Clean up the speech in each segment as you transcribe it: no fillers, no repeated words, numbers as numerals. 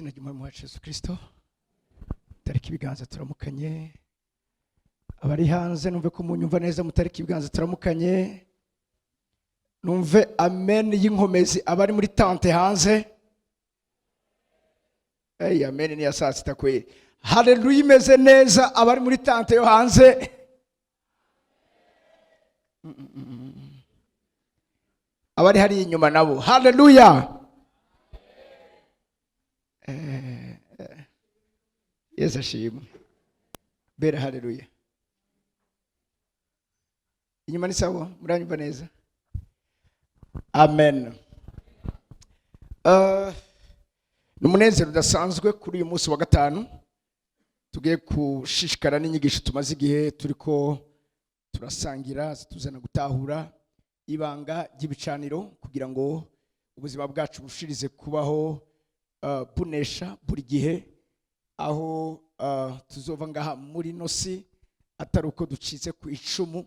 izina ry'umwami wacu Yesu Kristo. Tariki ibiganza turamukanye. Abari hanze numve ko munyumva neza, mutariki ibiganza turamukanye. Numve amen y'inkomezi abari muri tante hanze. Amen ni ya saa sita kweli. Haleluya imeze neza abari muri tante yo hanze. Abari hari inyuma nabo. Haleluya. Yesu ashimwe. Bera haleluya. Inyuma ni sawa, muranyumva neza. Amen. Numunezero udasanzwe kuri uyu munsi wa gatanu. Tugiye kushishikara n'inyigisho tumaze igihe turiko turasangira tuzana gutahura ibanga ry'ibicaniro kugira ngo ubuzima bwacu bushirize kubaho bunesha buri gihe, aho tuzova ngaha muri nosi atari uko ducitse ku icumu,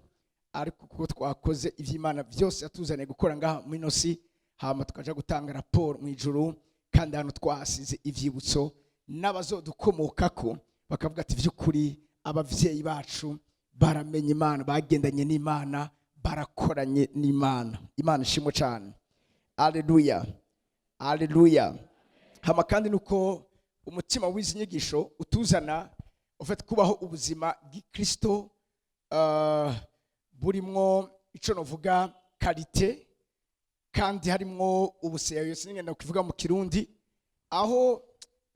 ariko kuko twakoze ivy'Imana byose yatuzaniye gukora ngaha muri nosi, hama tukaja gutanga raporo mu ijuru, kandi hano twahasize ivyibutso n'abazodukomokako bakavuga ati vy'ukuri abavyeyi bacu baramenye Imana, bagendanye n'Imana, barakoranye n'Imana. Imana ishimwe cyane. Haleluya. Haleluya. Hama kandi nuko umutima w'izi nyigisho utuzana ufite kubaho ubuzima bw'Ikristo burimwo ico novuga kalite, kandi harimwo ubuseyo sinigenda kuvuga mu Kirundi, aho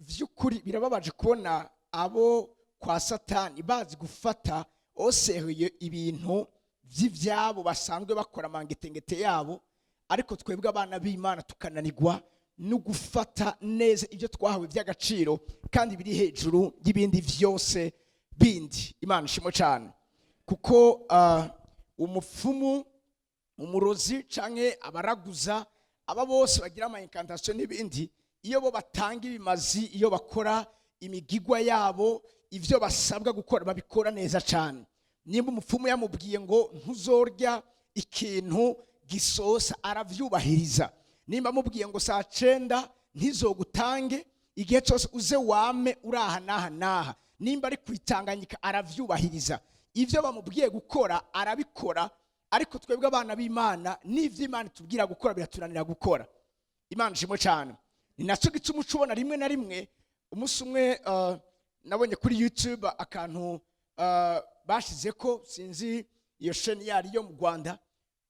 vy'ukuri birababaje kubona abo kwa Satani bazi gufata oseriye ibintu vy'ivyabo basanzwe bakora mangetengete yabo, ariko twebwe abana b'Imana tukananirwa no gufata neza ibyo twahawe by'agaciro kandi biri hejuru y'ibindi vyose bindi. Imana ishimwe cyane, kuko umupfumu, umurozi canke abaraguza, aba bose bagira ama incantation n'ibindi, iyo bo batanga ibimazi, iyo bakora imigigwa yabo, ivyo basabwa gukora babikora neza cyane. Nimba umupfumu yamubwiye ngo ntuzorya ikintu gisosa, aravyubahiriza. Nimba mubwiye ngo saa 9 ntizogutange, igihe cyose uze wame uraha naha. Nimba ari kwitanganyika aravyubahiriza. Ivyo bamubwiye gukora arabikora, ariko twebwe abana b'Imana n'ivy'Imana tubwira gukora biraturanira gukora. Imana ishimwe cyane. Ni naco gituma ucubona rimwe na rimwe umunsi umwe nabonye kuri YouTube akantu bashize ko sinzi iyo sheni yari yo mu Rwanda,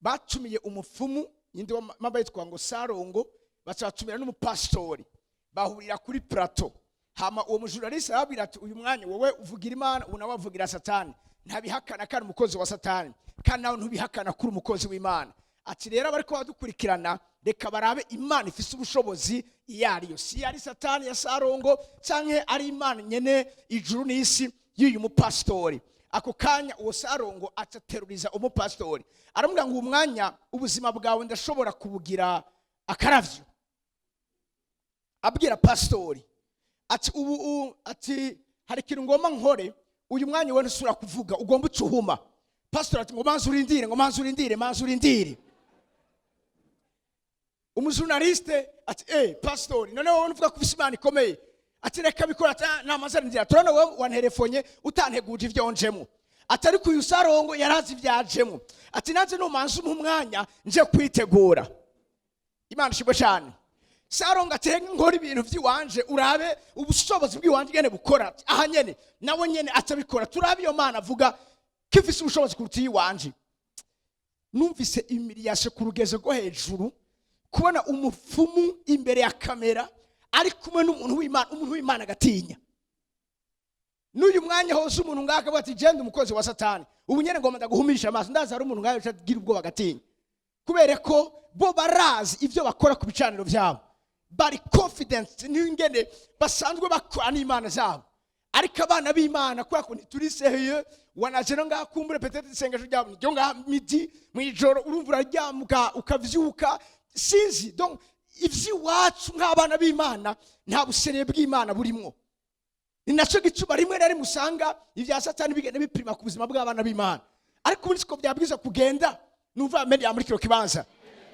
batumiye umupfumu yindi w'ambaye yitwa ngo Sarongo, bacatumira n'umupastori, bahurira kuri plateau. Hama uwo mujuraliste arabwira ati uyu mwanya wowe uvugira Imana, ubu nawe avugira Satani, ntabihakana kandi umukozi wa Satani, kandi nawe ntubihakana kuri umukozi w'Imana. Ati rero bariko badukurikirana, reka barabe Imana ifise ubushobozi iyariyo, si yari Satani ya Sarongo canke ari Imana nyene ijuru n'isi y'uyu mupastori. Ako kanya uwo Sarongo acateruriza umupastori, aramubwira ngo umwanya ubuzima bwawe ndashobora kubugira akaravyo. Abwira pastori ati ati hari ikintu ngomba nkore, uyu mwanya we ntusura kuvuga, ugomba ucuhuma. Pastor ati ngo manzu urindire. Umujurnaliste ati pastori none wowe uvuga ko Imana ikomeye, ati reka bikora, ati namazana nzira turana wowe wanterefonye utanteguje ivyo njemo. Atari ku Sarongo yarazi ivyajemo, ati naze no manzu umwanya nje kwitegura. Imana ishimwe cyane. Sarongo atenga nkora ibintu vy'iwanje, urabe ubushobozi bw'iwanje gene bukora. Aha nyene nawe nyene atabikora, turabe iyo Mana avuga kifise ubushobozi kuruta iwanje. Numvise imiriyashe ku rugezo rwo hejuru, kubona umupfumu imbere ya kamera ari kumwe n'umuntu w'Imana, umuntu w'Imana agatinya. N'uyu mwanya hose umuntu ngaka bati genda umukozi wa Satani, ubu nyene ngoma ndaguhumisha amaso, ndaza ari umuntu ngayo utagira ubwo bagatinya, kubera ko bo barazi ivyo bakora ku bicaniro vyabo, bari confidence n'ingene basanzwe bakora n'Imana zabo. Ariko abana b'Imana kwa ko turi seheye wanajero ngakumbure petete isengesho ryabo niryo nga midi mwijoro urumva uraryamuka ukavyuka sinzi. Donc ivyiwacu nk'abana b'Imana nta buseneye bw'Imana burimwo. Ni naco gituma rimwe na rimwe usanga ivya Satani bigenda bipima ku buzima bw'abana b'Imana, ariko ubundi siko byabwiza kugenda. Numva ameni ya muri kiro kibanza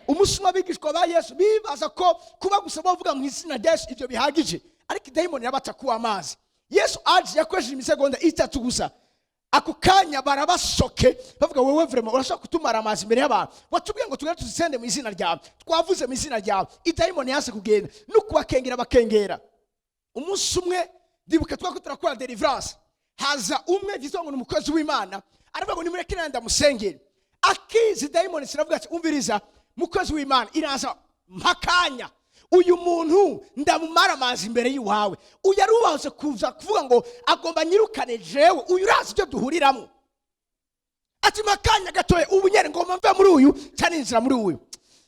umusuma bigishwa ba Yesu bibaza ko kuba gusa bavuga mu izina rya Yesu ivyo bihagije, ariko idayimoni yabata kuwa amazi. Yesu aje yakoresheje imisegonda 3 gusa, ako kanya barabashoke bavuga wewe vraiment urashaka kutumara amazi imbere y'abantu, watubwiye ngo tugere tuzisende mu izina ryawe, twavuze mu izina ryawe. Idayimoni yase kugenda no kubakengera bakengera. Umunsi umwe ndibuka twako turakora deliverance, haza umwe vyitwa ngo n'umukozi w'Imana, aravuga ngo nimureke nanda musengere. Akizi dayimoni siravuga ati umviriza mukozi w'Imana, iraza mpakanya uyu muntu ndamumara amazi imbere yiwawe, uyu arubaze kuza kuvuga ngo agomba nyirukane jewe, uyu urazi ibyo duhuriramo. Ati makanya gatoye ubu nyene ngomba mva muri uyu cyane inzira muri uyu.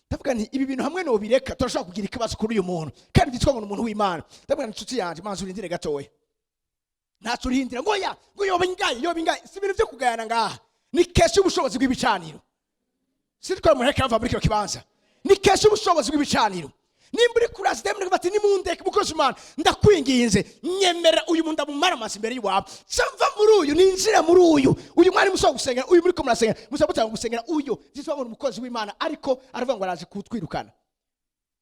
Ndavuga nti ibi bintu hamwe no bireka turashaka kugira ikibazo kuri uyu muntu, kandi byitwa ngo umuntu w'Imana. Ndavuga nti yanje manzi urindire gatoye, ntaturindira ngo yoba ingaye si ibintu byo kugayana ngaha, ni kesho ubushobozi bw'ibicaniro. Sitwa muheka ava muri cyo kibanza, ni kesho ubushobozi bw'ibicaniro. Nimburi kurazi demwe bati nimundeke mukozi w'Imana, ndakwinginze nyemera uyu muntu amumara amazi imbere yiwawe, samva muri uyu ninjira muri uyu mwari muso gusengera, uyu muri ko murasengera musabutanga gusengera uyu zitwa ngo umukozi w'Imana, ariko aravuga ngo araje kutwirukana.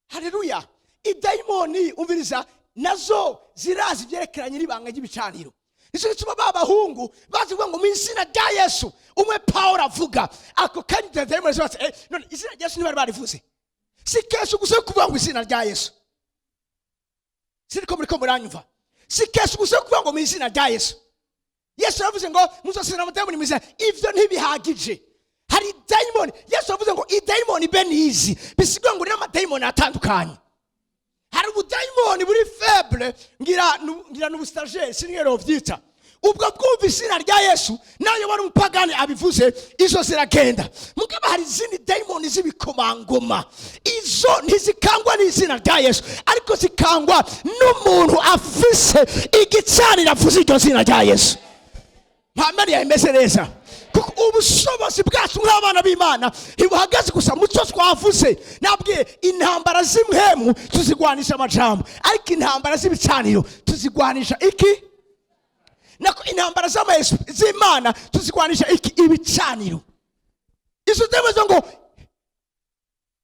Haleluya. Idayimoni umviriza nazo zirazi byerekeranye n'ibanga ry'ibicaniro. Izo gituma babahungu bazivuga ngo mu izina rya Yesu, umwe Paulo avuga ako kandi dayimoni zose none izina rya Yesu ntibari barivuze. Si kesho gusa kuvuga ngo izina rya Yesu. Siriko muri ko muranyumva. Si kesho gusa kuvuga ngo mu izina rya Yesu. Yesu yavuze ngo muzosina amadayimoni mu izina, ivyo ntibihagije. Hari dayimoni, Yesu yavuze ngo idayimoni benizi bisigwa ngo n'amadayimoni atandukanye. Hari ubudayimoni buri faible, ngira n'ubustagere sinigero vyita. Ubwo bwumva izina rya Yesu nayo bari umupagani abivuze, izo ziragenda. Mugaba hari izindi dayimoni z'ibikomangoma, izo ntizikangwa n'izina rya Yesu, ariko zikangwa n'umuntu afise igicaniro avuze iryo zina rya Yesu. Mpamari yemeze neza. Kuko ubushobozi bwacu nk'abana b'Imana ibuhagaze gusa muco twavuze. Nabwiye intambara z'imhemu tuzigwanisha amajambo, ariko intambara z'ibicaniro tuzigwanisha iki? Nako intambara z'Imana tuzigwanisha iki? Ibicaniro. Izo demezo ngo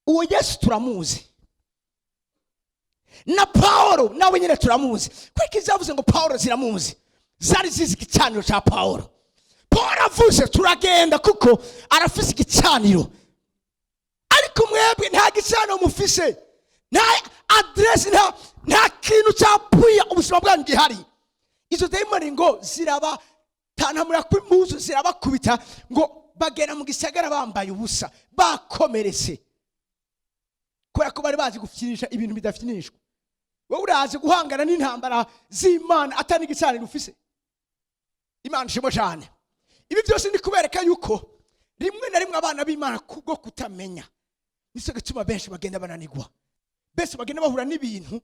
uwo Yesu turamuzi, na Paulo nawe nyine turamuzi. Kwiki zavuze ngo Paulo ziramuzi, zari zizi igicaniro cha Paulo. Paulo avuze turagenda kuko arafise igicaniro, ariko mwebwe nta gicaniro mufise, nta address, nta kintu cyapuye ubuzima bwanyu gihari. Izo dayimoni ngo ziraba tanamura kw'impuzu zirabakubita ngo bagera mu gisagara bambaye ubusa bakomeretse, kubera ko bari bazi gufinisha ibintu bidafinishwa. Wowe urazi guhangana n'intambara z'Imana atani igicaniro ufise. Imana ishimo cyane. Ibi byose ni kubereka yuko rimwe na rimwe abana b'Imana kubwo kutamenya niso gituma benshi bagenda bananigwa, benshi bagenda bahura n'ibintu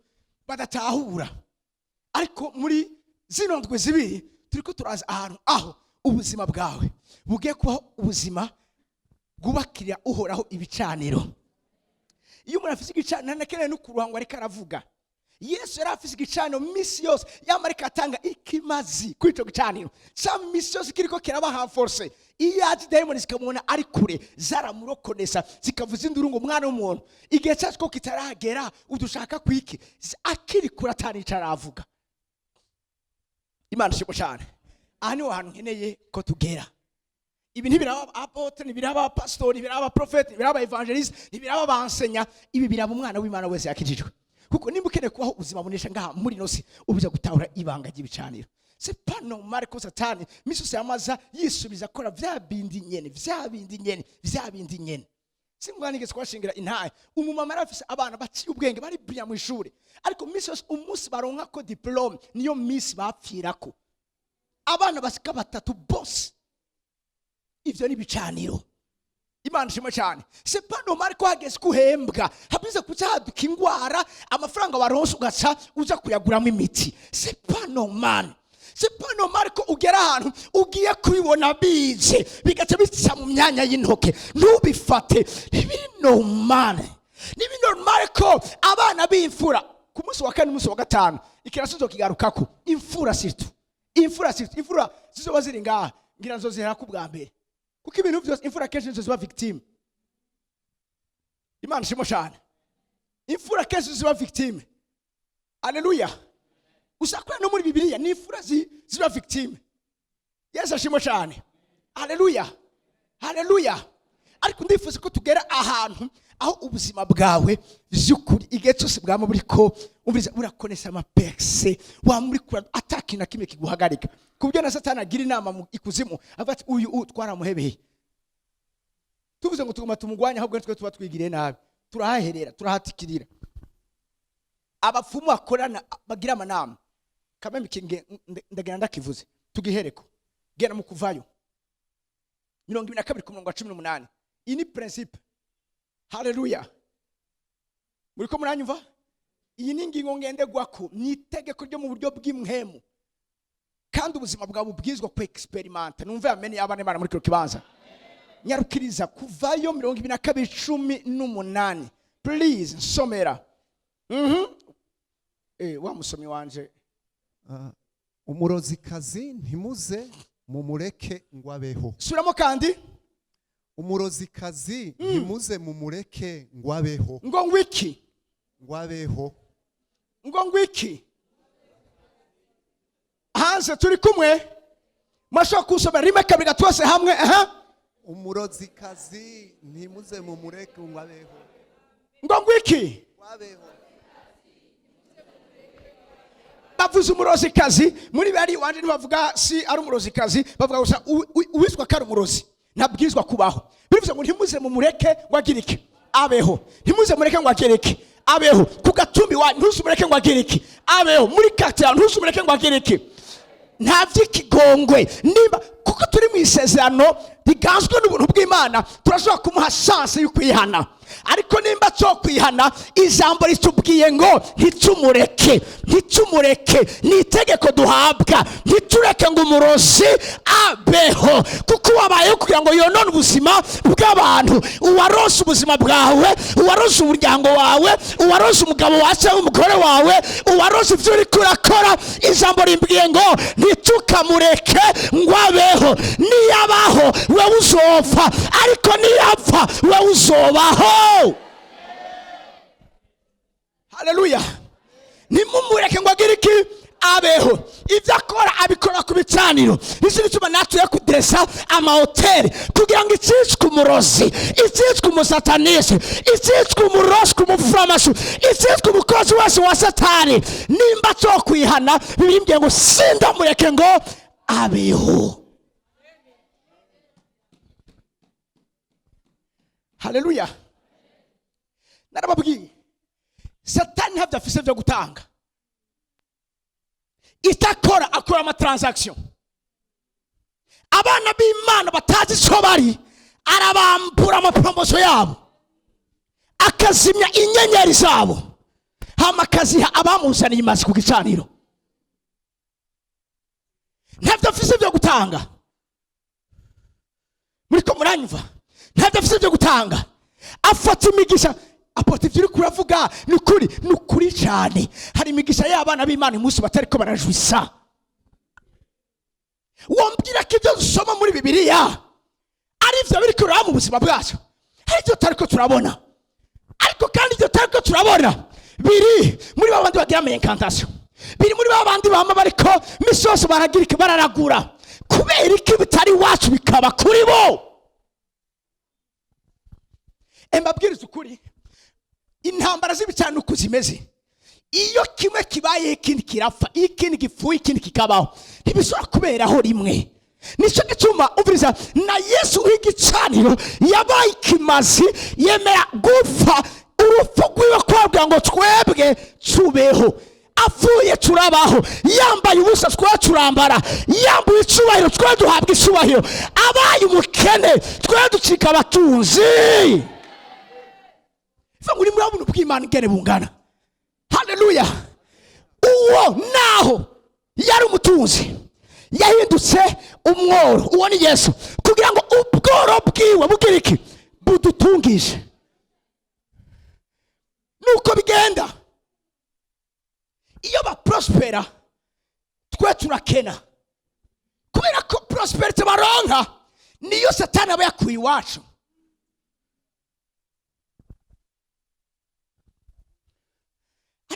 badatahura. Ariko muri zino ndwe zibiri turiko turaza ahantu aho ubuzima bwawe bugiye kubaho ubuzima bwubakira uhoraho ibicaniro. Iyo umuntu afise igicaniro nakeneye no kuruhangwa ariko aravuga, Yesu yari afise igicaniro misi yose, yamarika atanga ikimazi kuri ico gicaniro. Sa misi yose kiriko kirabaha force. Iyo azi dayimoni zikamubona ari kure zaramurokonesa zikavuza induru ngo mwana w'umuntu igihe cyacu ko kitaragera udushaka kwiki, akiri kure atanicara avuga. Imana ishimwe cyane. Aha niho hantu nkeneye ko tugera. Ibi ntibiraba apotre, ntibiraba pastor, ntibiraba prophet, ntibiraba evangelist, ntibiraba abansenya, ibi biraba umwana w'Imana wese yakijijwe. Kuko nimba ukeneye kubaho ubuzima bunesha ngaha muri nosi ubuza gutahura ibanga ry'ibicaniro. C'est pas normal ko Satani misuse yamaza yisubiza kora vya bindi nyene. Simwanige twashingira intaye. Umumama arafise abana baciye ubwenge bari bria mu ishure, ariko misose umunsi baronka ko diplome niyo miss bapfirako. Abana basika 3 boss. Ivyo ni bicaniro. Imana ishimwe cyane. C'est pas normal ko hageze kuhembwa habize kuzaduka ingwara amafaranga baronse ugaca uza kuyaguramo imiti. C'est pas normal. C'est pas normal ko ugera ahantu ugiye kubibona bije bigaca bica mu myanya y'intoke ntubifate. Nibi normal. Nibi normal ko abana b'imfura ku munsi wa kane umunsi wa gatanu ikirasuzo kigarukako imfura sirtu. Imfura zizoba ziri ngaha ngira nzo zihera ku bwa mbere. Kuko ibintu byose imfura kenshi ziba victime. Imana ishimwe cyane. Imfura kenshi ziba victime. Haleluya. usakura no muri Bibiliya n'imfura ziba victime. Yesu ashimwe cyane. Haleluya. Haleluya. Ariko ndifuza ko tugera ahantu aho ubuzima bwawe by'ukuri igihe cyose bwamo buriko umviriza urakonesa amapexe wa muri kura ataki na kimwe kiguhagarika kubyo na Satani agira inama mu ikuzimu avati uyu twaramuhebeye tuvuze ngo tuguma tumugwanya ahubwo twe tuba twigiriye nabi turahaherera turahatikirira abapfumu akorana bagira amanama kameme kinge ndagenda ndakivuze tugihereko gena mu kuvayo 22:18 iyi ni principe. Haleluya. Muriko muranyumva? Iyi ni ingingo ngendegwako ni itegeko ryo mu buryo bw'imhemu kandi ubuzima bwawe bubwizwa ku experiment. Numva ameni abana Imana muri kiro kibanza nyarukiriza kuvayo 22:18. Please somera. Wa musomi wanje umurozikazi ntimuze mumureke ngwabeho. Suramo kandi umurozikazi ntimuze mumureke ngwabeho. Ngo ngwiki ngwabeho. Ngo ngwiki hanze turi kumwe masho kusoma rime kabiri twose hamwe umurozikazi ntimuze mumureke ngwabeho. Ngo ngwiki ngwabeho. Bavuze umurozikazi muri bari wanje ntibavuga si ari umurozikazi bavuga gusa uwiswa kari umurozi nabwizwa kubaho. Bivuze ngo ntimuze mumureke ngo agirike abeho. Ntimuze mureke ngo agirike abeho. Ku gatumbi wa ntusumureke ngo agirike abeho. Muri kata ntusumureke ngo agirike. Nta vy'ikigongwe nimba kuko turi mu isezerano riganzwe n'ubuntu bw'Imana turashobora kumuha chance yo kwihana. Ariko nimba cyo kwihana ijambo ritubwiye ngo ntitumureke ni itegeko duhabwa ntitureke ngo umurozi abeho kuko wabaye kugira ngo yonone ubuzima bw'abantu. Uwarose ubuzima bwawe, uwarose umuryango wawe, uwarose umugabo wawe umugore wawe, uwarose ivyo uri kurakora. Ijambo rimbwiye ngo ntitukamureke ngo abeho. Niyabaho wewe uzopfa ariko niyapfa wewe uzobaho. Haleluya. Nimumureke ngo agiriki abeho. Ivyo akora abikora ku bicaniro. Isi bituma natuye kudresa amahoteli kugira ngo icicwe umurozi, icicwe umusatanisi, icicwe umurozi, kumufuramashu, icicwe umukozi wese wa Satani. Nimba cyo kwihana bibimbye ngo sindamureke ngo abeho. Haleluya. Narababwiye Satani ntabyo afise byo gutanga. Itakora akora ama transaction. Abana b'Imana batazi so bari arabambura ama promotion yabo. Akazimya inyenyeri zabo. Hama kaziha abamuzaniye imazi ku gicaniro. Ntabyo afise byo gutanga. Muriko muranyumva? Ntabyo afise byo gutanga. Afata imigisha apote ivyo kuravuga nukuri cyane. Hari imigisha y'abana b'Imana umunsi batariko barajwisa. Wombwira ko ibyo dusoma muri Bibiliya ari ivyo biri kuraba mu buzima bwacu. Hari ivyo tariko turabona. Ariko kandi ivyo tariko turabona biri muri babandi bagira incantation. Biri muri babandi bama bariko misoso baragirika bararagura. Kubera iki bitari wacu bikaba kuri bo. Embabwiriza ukuri intambara z'ibicana uko zimeze. Iyo kimwe kibaye ikindi kirapfa, ikindi gipfuye ikindi kikabaho. Ntibishobora kuberaho rimwe. Nico gituma umviriza na Yesu w'igicaniro yabaye ikimazi yemera gupfa urupfu rwiwe kwabwa ngo twebwe tubeho. Apfuye turabaho. Yambaye ubusa twa turambara. Yambuye icubahiro twa duhabwa icubahiro. Abaye umukene twa ducika abatunzi. Muri murabuntu bw'Imana ingene bungana. Haleluya. Uwo naho yari umutunzi yahindutse umworo. Uwo ni Yesu kugira ngo ubworo bwiwe bugiriki budutungishe. Nuko bigenda. Iyo ba prospera twe turakena. Kubera ko prosperity baronka niyo Satani aba yakuye iwacu.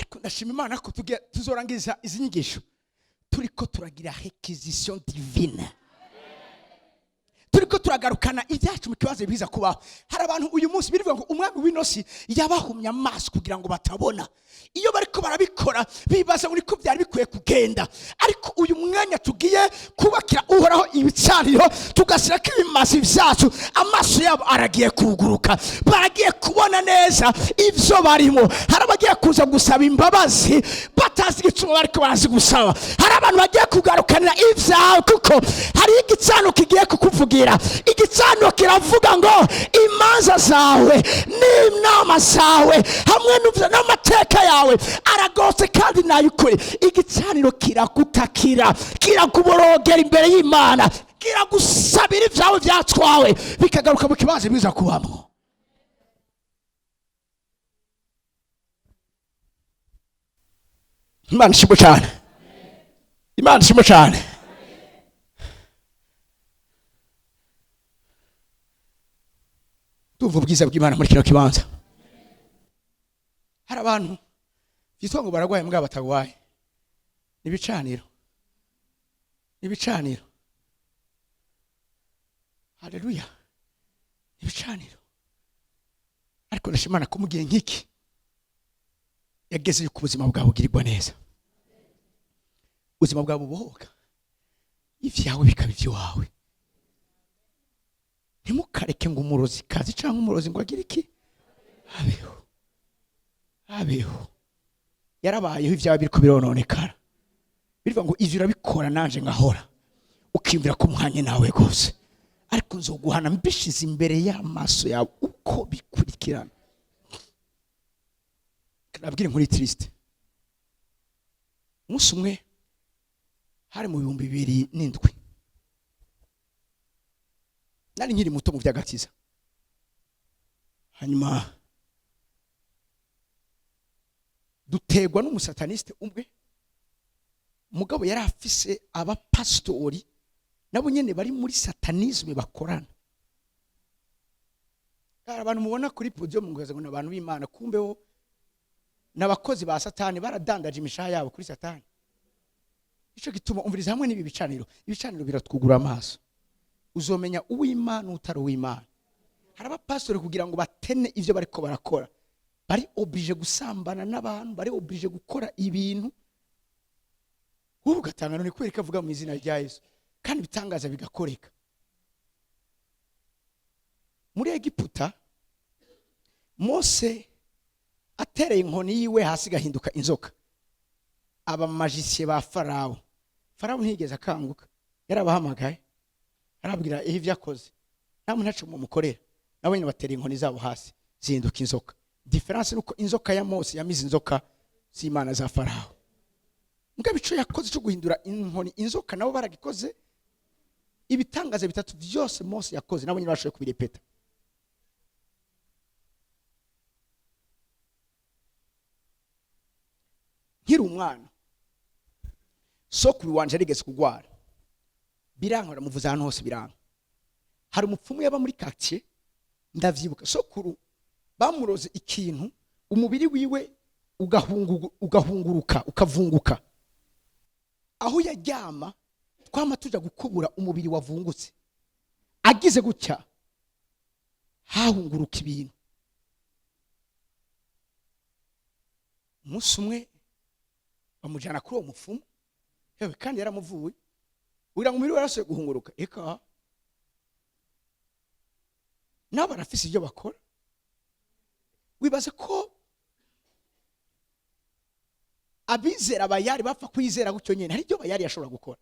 ariko ndashima Imana ko tuzorangiza izi nyigisho turiko turagira requisition divine, turiko turagarukana ibyacu mu kibazo biza kubaho. Hari abantu uyu munsi birivuga ngo umwami w'inosi yabahumye amaso kugira ngo batabona. Iyo bariko barabikora bibaza ngo niko byari bikwiye kugenda, ariko uyu mwanya tugiye kubakira uhoraho ibicaniro tugashyirako ibimazi vyacu, amaso yabo aragiye kuguruka, baragiye kubona neza ivyo barimo. Hari abagiye kuza gusaba imbabazi batazi igituma bariko barazi gusaba. Hari abantu bagiye kugarukanira ivyawe kuko hari igicano kigiye kukuvugira. Igicano kiravuga ngo imanza zawe n'inama zawe hamwe n'amateka yawe aragose kandi nayukuri. Igicaniro kiragutakira, kirakuborogera imbere y'Imana, kiragusabira ivyawe vyatwawe bikagaruka mu kibanza biza kubamwo. Imana ishimwe cyane, Imana ishimwe cyane. Tuvuga ubwiza bw'Imana muri kino kibanza. Hari abantu byitwa ngo baragwaye mbwa batagwaye. Nibicaniro, nibicaniro. Haleluya, nibicaniro. Ariko ndashimana ko mugiye nkiki yageze yuko ubuzima bwawe bugirirwa neza, ubuzima bwawe bubohoka, ivyawe bikaba ivy'iwawe. Ntimukareke ngo umurozi kazi cyangwa umurozi ngo agire iki abeho, abeho. Yarabayeho ivyawe biriko birononekara, birivuga ngo ivyo urabikora nanje ngahora, ukimvira ko muhanye nawe gose, ariko nzoguhana mbishize imbere y'amaso yawe uko bikurikirana. Nabwire nkuri triste, umunsi umwe hari mu 2007 nari nkiri muto mu vy'agakiza. Hanyuma dutegwa n'umusataniste umwe, mugabo yari afise abapastori nabo nyene bari muri satanisme bakorana. Hari abantu mubona kuri podium ngo ngo n'abantu b'Imana, kumbeho n'abakozi ba satani baradandaje imishaha yabo kuri satani. Ico gituma umviriza hamwe n'ibi bicaniro, ibicaniro biratwugura amaso, uzomenya uw'Imana utari uw'Imana. Hari abapastori kugira ngo batene ivyo bariko barakora, bari oblige gusambana n'abantu, bari oblige gukora ibintu ugatanga none kwereka avuga mu izina rya Yesu kandi bitangaza bigakoreka. Muri Egiputa Mose atereye inkoni yiwe hasi gahinduka inzoka. Aba magiciens ba Farawo, Farawo ntiyigeze akanguka, yarabahamagaye arabwira ivyo akoze namwe ntacu mu mukorera, nabo nyine batera inkoni zabo hasi zihinduka inzoka. Difference nuko inzoka ya Mose yamize inzoka z'Imana za Farawo. Mugabe ico yakoze cyo guhindura inkoni inzoka nabo baragikoze. Ibitangaza bitatu byose Mose yakoze nabo nyine bashoboye kubirepeta. Nkiri umwana sokuru wanje arigeze kugwara, birankora muvuza hano hose biranga. Hari umupfumu yaba muri quartier ndavyibuka, sokuru bamuroze ikintu umubiri wiwe ugahunguruka ukavunguka. Aho yaryama twama tuja gukubura umubiri wavungutse, agize gutya hahunguruka ibintu. Umunsi umwe bamujana kuri uwo mupfumu, hewe kandi yaramuvuye, ugira ngo umubiri warasuye guhunguruka. Eka nabo barafise ibyo bakora. Wibaza ko abizera bayari bapfa kwizera gutyo nyene, hari ibyo bayari yashobora gukora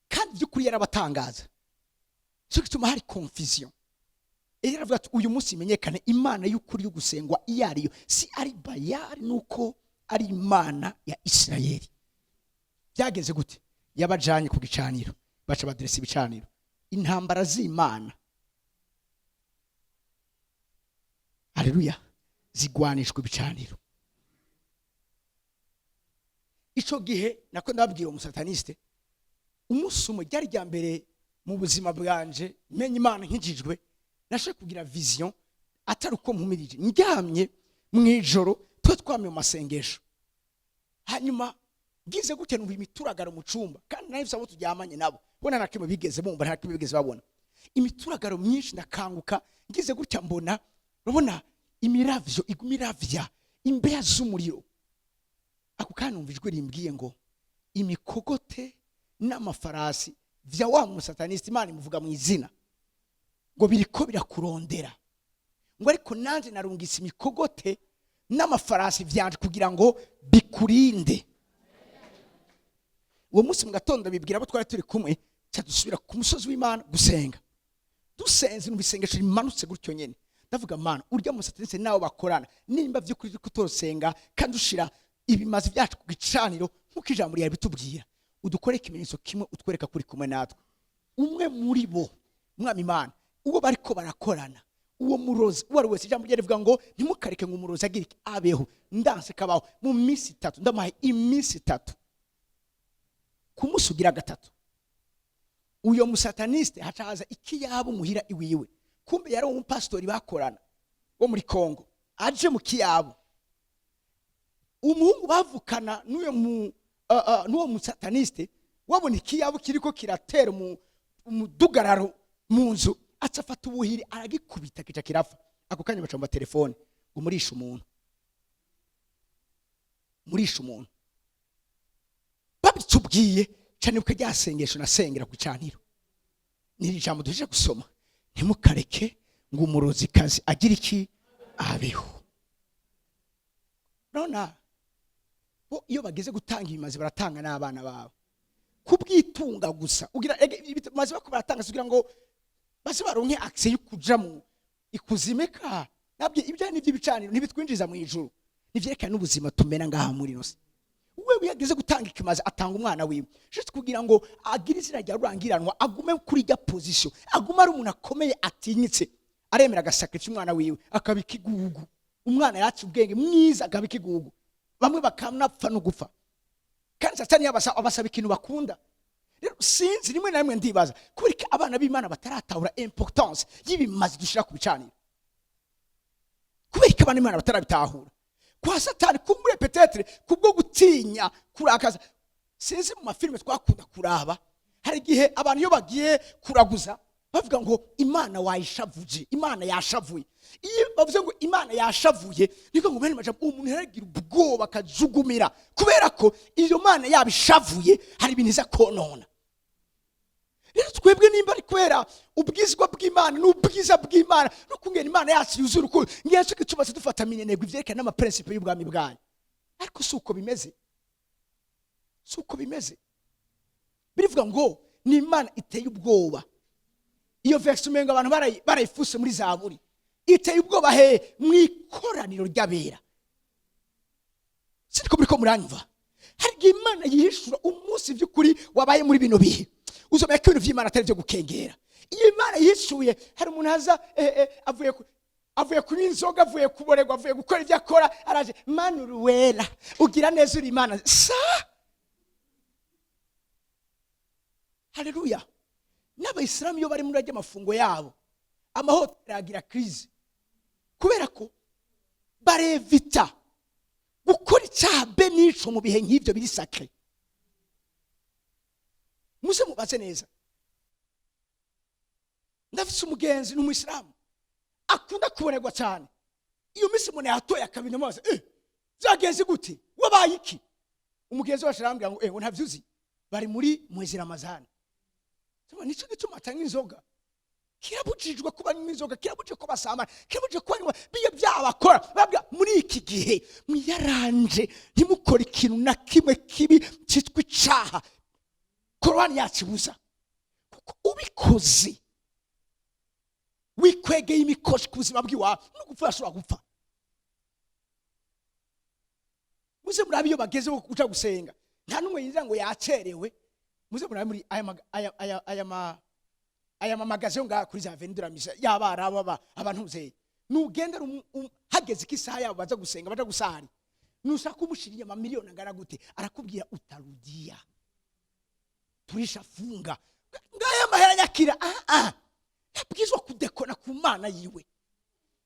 kandi by'ukuri yarabatangaza. Cyo gituma hari confusion. Yaravuga ati uyu munsi imenyekane Imana y'ukuri yo gusengwa iyariyo, si ari bayari nuko ari Imana ya Isirayeli. Byageze gute? Yabajanye ku gicaniro, baca badresi ibicaniro. Intambara z'Imana, haleluya, zigwanishwe ibicaniro. Ico gihe nako ndabwira umusataniste, umunsi umwe ryari rya mbere mu buzima bwanje menye Imana nkijijwe, nashaka kugira vision atari uko mpumirije. Ndyamye mwijoro twe twamye mu masengesho hanyuma ngize gute numva imituragaro mu cumba kandi nayo abo turyamanye nabo bona nakimwe bigeze bumva nta kimwe bigeze babona imituragaro myinshi ndakanguka ngize gutya mbona urabona imiravyo igumiravya imbeya z'umuriro ako kandi numva ijwi rimbwiye ngo imikogote n'amafarasi vya wa musataniste Imana imuvuga mu izina ngo biriko birakurondera ngo ariko nanje narungise imikogote n'amafarasi vyanje kugira ngo bikurinde. Uwo munsi mu gatondo bibwira abo twari turi kumwe cyadusubira ku musozi w'Imana gusenga dusenze no bisengesho rimanutse gutyo nyene ndavuga Mana urya musataniste nawo bakorana nimba vy'ukuri kutosenga kandi ushira ibimazi byacu ku gicaniro nkuko ijambo ryawe bitubwira udukore ikimenyetso kimwe utwereka kuri kumwe natwe umwe muri bo mwami Imana uwo bariko barakorana uwo murozi wari wese ijambo rye rivuga ngo ntimukareke ngo umurozi agire abeho ndanse kabaho mu minsi 3 ndamaye iminsi 3 kumusugira gatatu uyo musataniste hacaza ikiyabo muhira iwiwe kumbe yari umupastori bakorana wo muri Kongo aje mu kiyabo umuhungu bavukana n'uwo musataniste wabona ikiyabo kiriko kiratera umudugararo mu nzu atafata ubuhiri aragikubita kica kirafa ako kanya bacamba telefone ngo murisha umuntu babitubwiye cyane uko ryasengesho nasengera ku caniro niri jambo duje gusoma ntimukareke ngo umurozi kazi agira iki abeho nona bo iyo bageze gutanga ibimazi baratanga n'abana babo kubwitunga gusa ugira maze bakubaratanga kugira ngo base baronke access yo kuja mu ikuzimeka nabye ibyo ni by'ibicaniro ntibitwinjiza mu ijuru nivyerekana n'ubuzima tumena ngaha muri nose wewe yageze gutanga ikimazi atanga umwana wiwe shitse kugira ngo agire izina rya rurangiranwa agume kuri ya position agume ari umuntu akomeye atinyitse aremera agasakira umwana wiwe akabika igugu umwana yacu ubwenge mwiza akabika igugu bamwe bakamnapfa no gupfa kandi satani abasaba ikintu bakunda rero sinzi rimwe na rimwe ndibaza kurika abana b'Imana bataratahura importance y'ibimazi dushira ku bicaniro kubika abana b'Imana batarabitahura kwa satani kumure peut-être kubwo gutinya kurakaza sinzi mu mafilme twakunda kuraba hari gihe abantu iyo bagiye kuraguza bavuga ngo Imana wayishavuje Imana yashavuye iyo bavuze ngo Imana yashavuye niko ngo bene majambo umuntu yaragira ubwoba kajugumira kubera ko iyo Mana yabishavuye hari ibintu iza konona rero twebwe nimba ari kwera ubwizwa bw'Imana n'ubwiza bw'Imana no kungena Imana yacu yuzura uko ngiye Igituma dufata minenegwa ivyerekana n'ama principe y'ubwami bwayo ariko suko bimeze birivuga ngo ni Imana iteye ubwoba iyo verse umenga abantu barayifuse muri Zaburi iteye ubwoba he mwikoraniro ry'abera siko biriko muranyumva hari Imana yihishura umunsi by'ukuri wabaye muri bino bihe uzomeye ko ibintu vy'Imana atari byo gukengera iyo Imana yishuye hari umuntu haza avuye kunywa inzoga avuye kuborerwa avuye gukora ibyo akora araje Mana uruwera ugira neza uri Imana sa haleluya n'abayisilamu iyo bari muri ajya mafungo yabo amahoteli agira crise kubera ko barevita gukora icyaha benico mu bihe nk'ivyo biri sacré muze mubaze neza ndafise umugenzi n'umuyisilamu akunda kubonerwa cyane iyo misi umuntu yatoye akabina maze byagenze gute wabaye iki umugenzi wacu arambwira ngo ntavyuzi bari muri mwezi Ramazani nico gituma atanga inzoga kirabujijwe kuba n'inzoga kirabujije ko basambana kirabujije ko biye byabakora babwa muri iki gihe mwiyaranje ntimukora ikintu na kimwe kibi cyitwa icaha Korani yacibuza kuko ubikoze wikwegeye imikoshi ku buzima bw'iwawe no gupfa ashobora gupfa muze murabe iyo bageze kuja gusenga nta numwe yinjira ngo yacerewe muze murabe muri aya magazo nga kuri za vendura misa yabara abantu uzeye nugendera hageze kisaha yabo baza gusenga baja gusari nushaka umushiriye amamiliyoni angana gute arakubwira utarudia turishafunga ngaya mahera nyakira nabwizwa kudekona ku Mana yiwe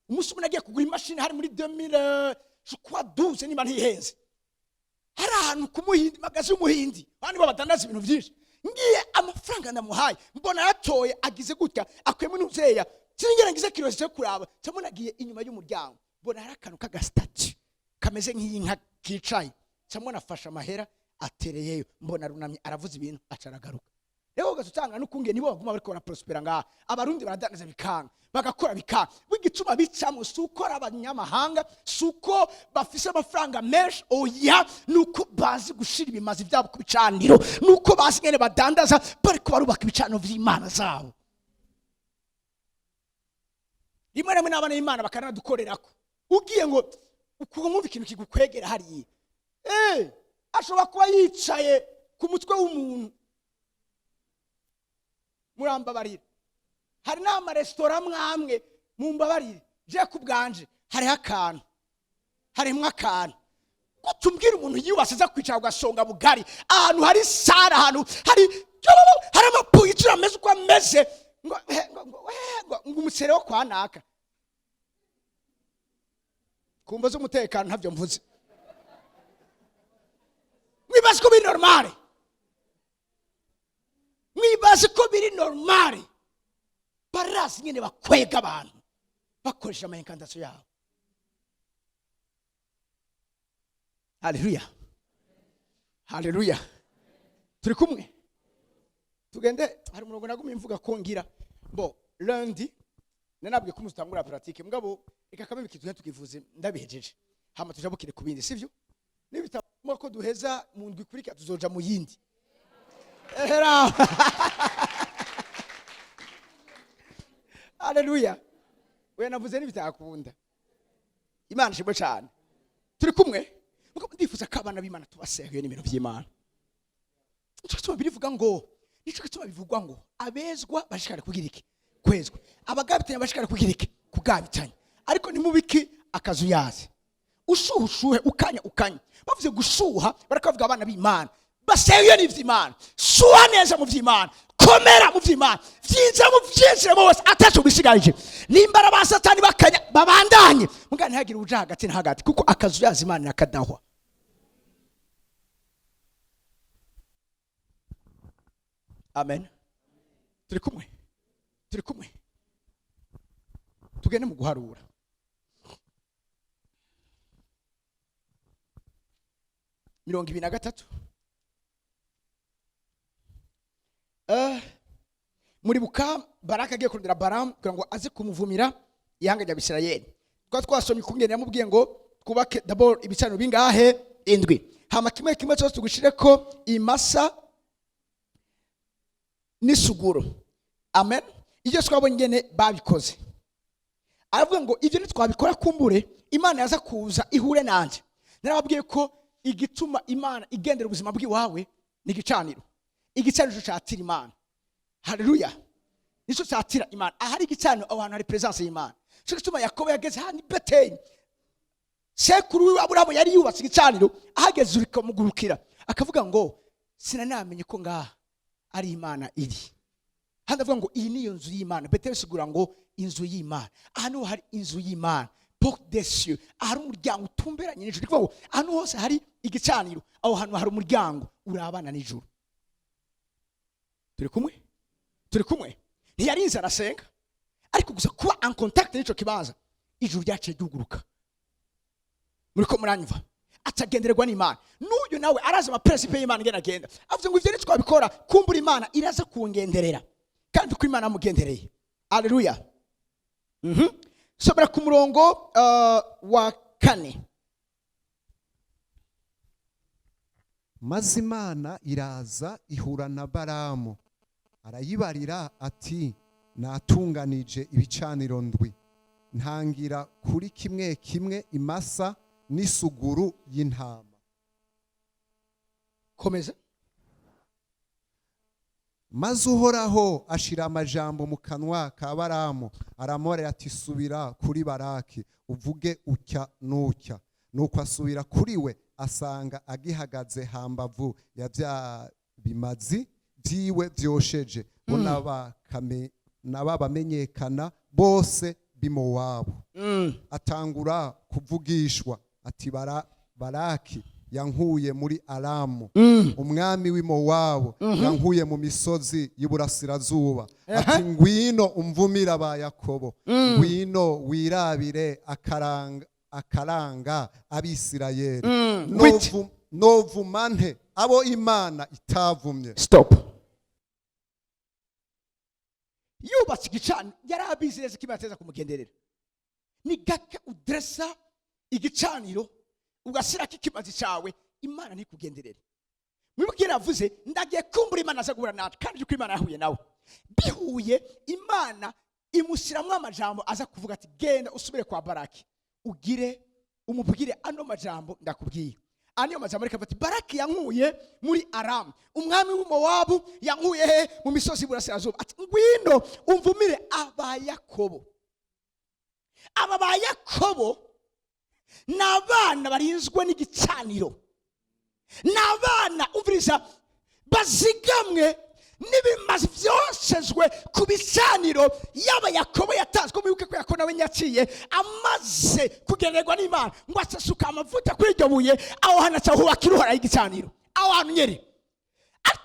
umunsi umwe nagiye kugura imashini hari muri 2000 shukwa 12 niba ntihenze hari ahantu ku muhindi magazi y'umuhindi bandi babadandaza ibintu byinshi ngiye amafaranga ndamuhaye mbona yatoye agize gutya akwemo n'uzeya sinigera ngize kilo cyo kuraba cyamunagiye inyuma y'umuryango mbona hari akantu k'agastati kameze nk'inka kicaye cyamubona afasha amahera atereyeyo mbona runamye aravuza ibintu acaragaruka rero ugasanga nukungiye nibo baguma bariko baraprospera ngaha abarundi baradandaza bikanga bagakora bikanga w'igituma bicamo sukora abanyamahanga suko bafise amafaranga menshi oya nuko bazi gushira ibimazi byabo ku bicaniro nuko bazi ngene badandaza bariko barubaka ibicaniro vy'Imana zabo rimwe rimwe n'abana b'Imana bakanadukorerako ugiye ngo ukumva ikintu kigukwegera hariya ashobora kuba yicaye ku mutwe w'umuntu murambabarira hari n'ama restaurant mwamwe mumbabarire je kubganje hari akantu harimwe akantu gutumbwira umuntu yibasiza kwicara ugasonga bugari ahantu hari sara ahantu hari amapuyicira ameze uko ameze ngo umusere wo kwanaka kumva z'umutekano ntavyo mvuze mwibaze ko biri normale mwibaze ko biri normale barasi nyene bakwega abantu bakoresha amayinkandasyo yabo haleluya haleluya turi kumwe tugende hari umurongo nagumye mvuga ko ngira bo lundi nanabwiye ko muzitangura pratique mugabo reka kabe bikitu tukivuze ndabihejeje hama tujabukire kubindi sivyo nibitamwa ko duheza mu ndwi kurika tuzoja mu yindi ehera haleluya we navuze nibitakunda Imana shimwe cyane turi kumwe muko ndifuza ko abana b'Imana tubasehuye n'ibintu by'Imana nico gituma birivuga ngo nico gituma bivugwa ngo abezwa bashikare kugira iki kwezwa abagabitanya bashikare kugira iki kugabitanya ariko nimubiki akazu yaze ushuhe ukanya bavuze gushuha barakavuga abana b'Imana basehuye n'ivy'Imana suha neza mu vy'Imana komera mu vy'Imana vyinze mu vyinjire bose atacu bisigaje nimbara ba satani bakanya babandanye mugani ntihagire uja hagati na hagati kuko akazu yaze Imana nakadahwa amen turi kumwe tugende mu guharura mirongo 23 muri bukama Baraka agiye kurondera Balamu kugira ngo aze kumuvumira ihanga rya Bisirayeli twasomye kungene yamubwiye ngo twubake d'abord ibicaniro bingahe 7 hama kimwe cyose tugushireko imasa n'isuguro amen iyo twabonye ngene babikoze aravuga ngo ivyo nitwabikora kumbure Imana yaza kuza ihure nanje narababwiye ko igituma Imana igendera ubuzima bw'iwawe ni igicaniro cyatira Imana haleluya nico cyatira Imana ahari igicaniro aho hantu hari presence y'Imana cyo gituma Yakobo yageze hani Beteli sekuru w'Aburahamu yari yubatse igicaniro ahageze urikamugurukira akavuga ngo sinanamenye ko ngaha ari Imana iri handa avuga ngo iyi niyo nzu y'Imana Beteli sigura ngo inzu y'Imana ahantu hari inzu y'Imana porte des cieux ahari umuryango utumberanye n'ijuru kuvuga ngo ahantu hose hari igicaniro aho hantu hari umuryango urabana n'ijuru turi kumwe ntiyarinze arasenga ariko gusa kuba en contact n'ico kibanza ijuru ryaciye ryuguruka muriko muranyumva atagendererwa n'Imana n'uyu nawe araza ama principe y'Imana ngena agenda avuze ngo ivyo ni twabikora kumbura Imana iraza kungenderera kandi ko Imana amugendereye haleluya sobera ku murongo wa 4 maze Imana iraza ihura na Balamu arayibarira ati natunganije ibicaniro ndwi ntangira kuri kimwe kimwe imasa n'isuguru y'intama komeza maze Uhoraho ashira amajambo mu kanwa ka Balamu aramorera ati subira kuri Baraki uvuge utya n'utya nuko asubira kuri we asanga agihagaze hambavu ya bya bimazi byiwe byosheje nabamenyekana bose bimo wabo atangura kuvugishwa ati baraki yankuye muri Aramu, umwami w'Imowabu yankuye mu misozi y'Iburasirazuba, ati ngwino umvumira ba Yakobo, ngwino wirabire akaranga abisirayeli, novumante abo Imana itavumye. Stop. Yubatse igicaniro yari abizi neza ko Imana iteza kumugenderera. Ni gake udresa igicaniro ugashyirako ikimazi cyawe Imana ntikugenderere. Mwibukira yavuze ndagiye kumbura Imana aza guhura natwe, kandi yuko Imana yahuye nawe. Bihuye Imana imushyiramo amajambo aza kuvuga ati genda usubire kwa Baraki ugire umubwire ano majambo ndakubwiye. Aniyo majambo ariko ati Baraki yankuye muri Aramu, umwami w'Imowabu yankuye he mu misozi y'Iburasirazuba, ati ngwino umvumire aba Yakobo. Aba ba Yakobo n'abana barinzwe n'igicaniro, n'abana umviriza bazigamwe n'ibimazi byosezwe ku bicaniro yaba Yakobo yatanzwe. Mwibuke ko Yakobo nawe yaciye amaze kugenerwa n'Imana ngo asasuka amavuta kuri iryo buye, aho hanaca hubakira uhoraho igicaniro aho hantu nyeri.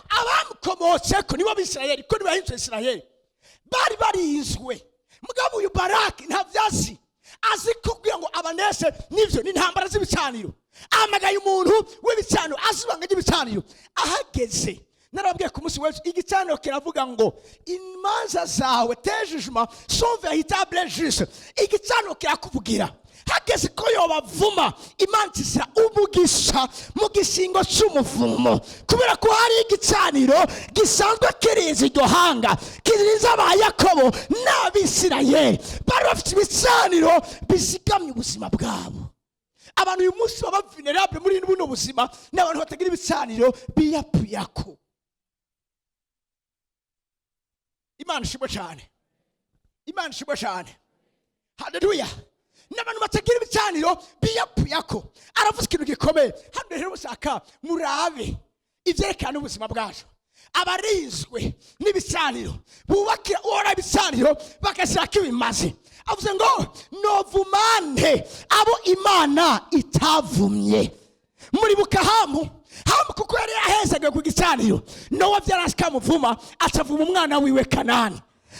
Abamukomotse ko nibo Bisirayeli, ko nibo bahindutse Isirayeli, bari barinzwe. Mugabo uyu Baraki ntabyazi, azi kubwira ngo abanese nivyo n'intambara z'ibicaniro, amagaye umuntu w'ibicaniro azibanga ry'ibicaniro. Ahageze narabwiye ku munsi w'ejo igicaniro kiravuga ngo imanza zawe tejejuma sont véritable juste. Igicaniro kirakuvugira hageze ko yobavuma Imana isira umugisha mu gisingo cy'umuvumo, kubera ko hari igicaniro gisanzwe kirinze iryo hanga, kirinze aba Yakobo n'Abisirayeli bari bafite ibicaniro bizigamye ubuzima bwabo. Abantu uyu munsi baba vulnerable muri buno buzima n'abantu batagira ibicaniro biyapuyako. Imana ishimwe cyane, Imana ishimwe cyane, haleluya. N'abantu batagira ibicaniro biyapuyako. Aravuze ikintu gikomeye hano rero, musaka murabe ivyerekana ubuzima bwacu. Abarinzwe n'ibicaniro bubakira ora ibicaniro bakashyirako ibimazi. Avuze ngo novumante abo Imana itavumye. Muri bukahamu kuko yari yahezaga ku gicaniro, Nowa byarashika muvuma atavuma umwana wiwe Kanani.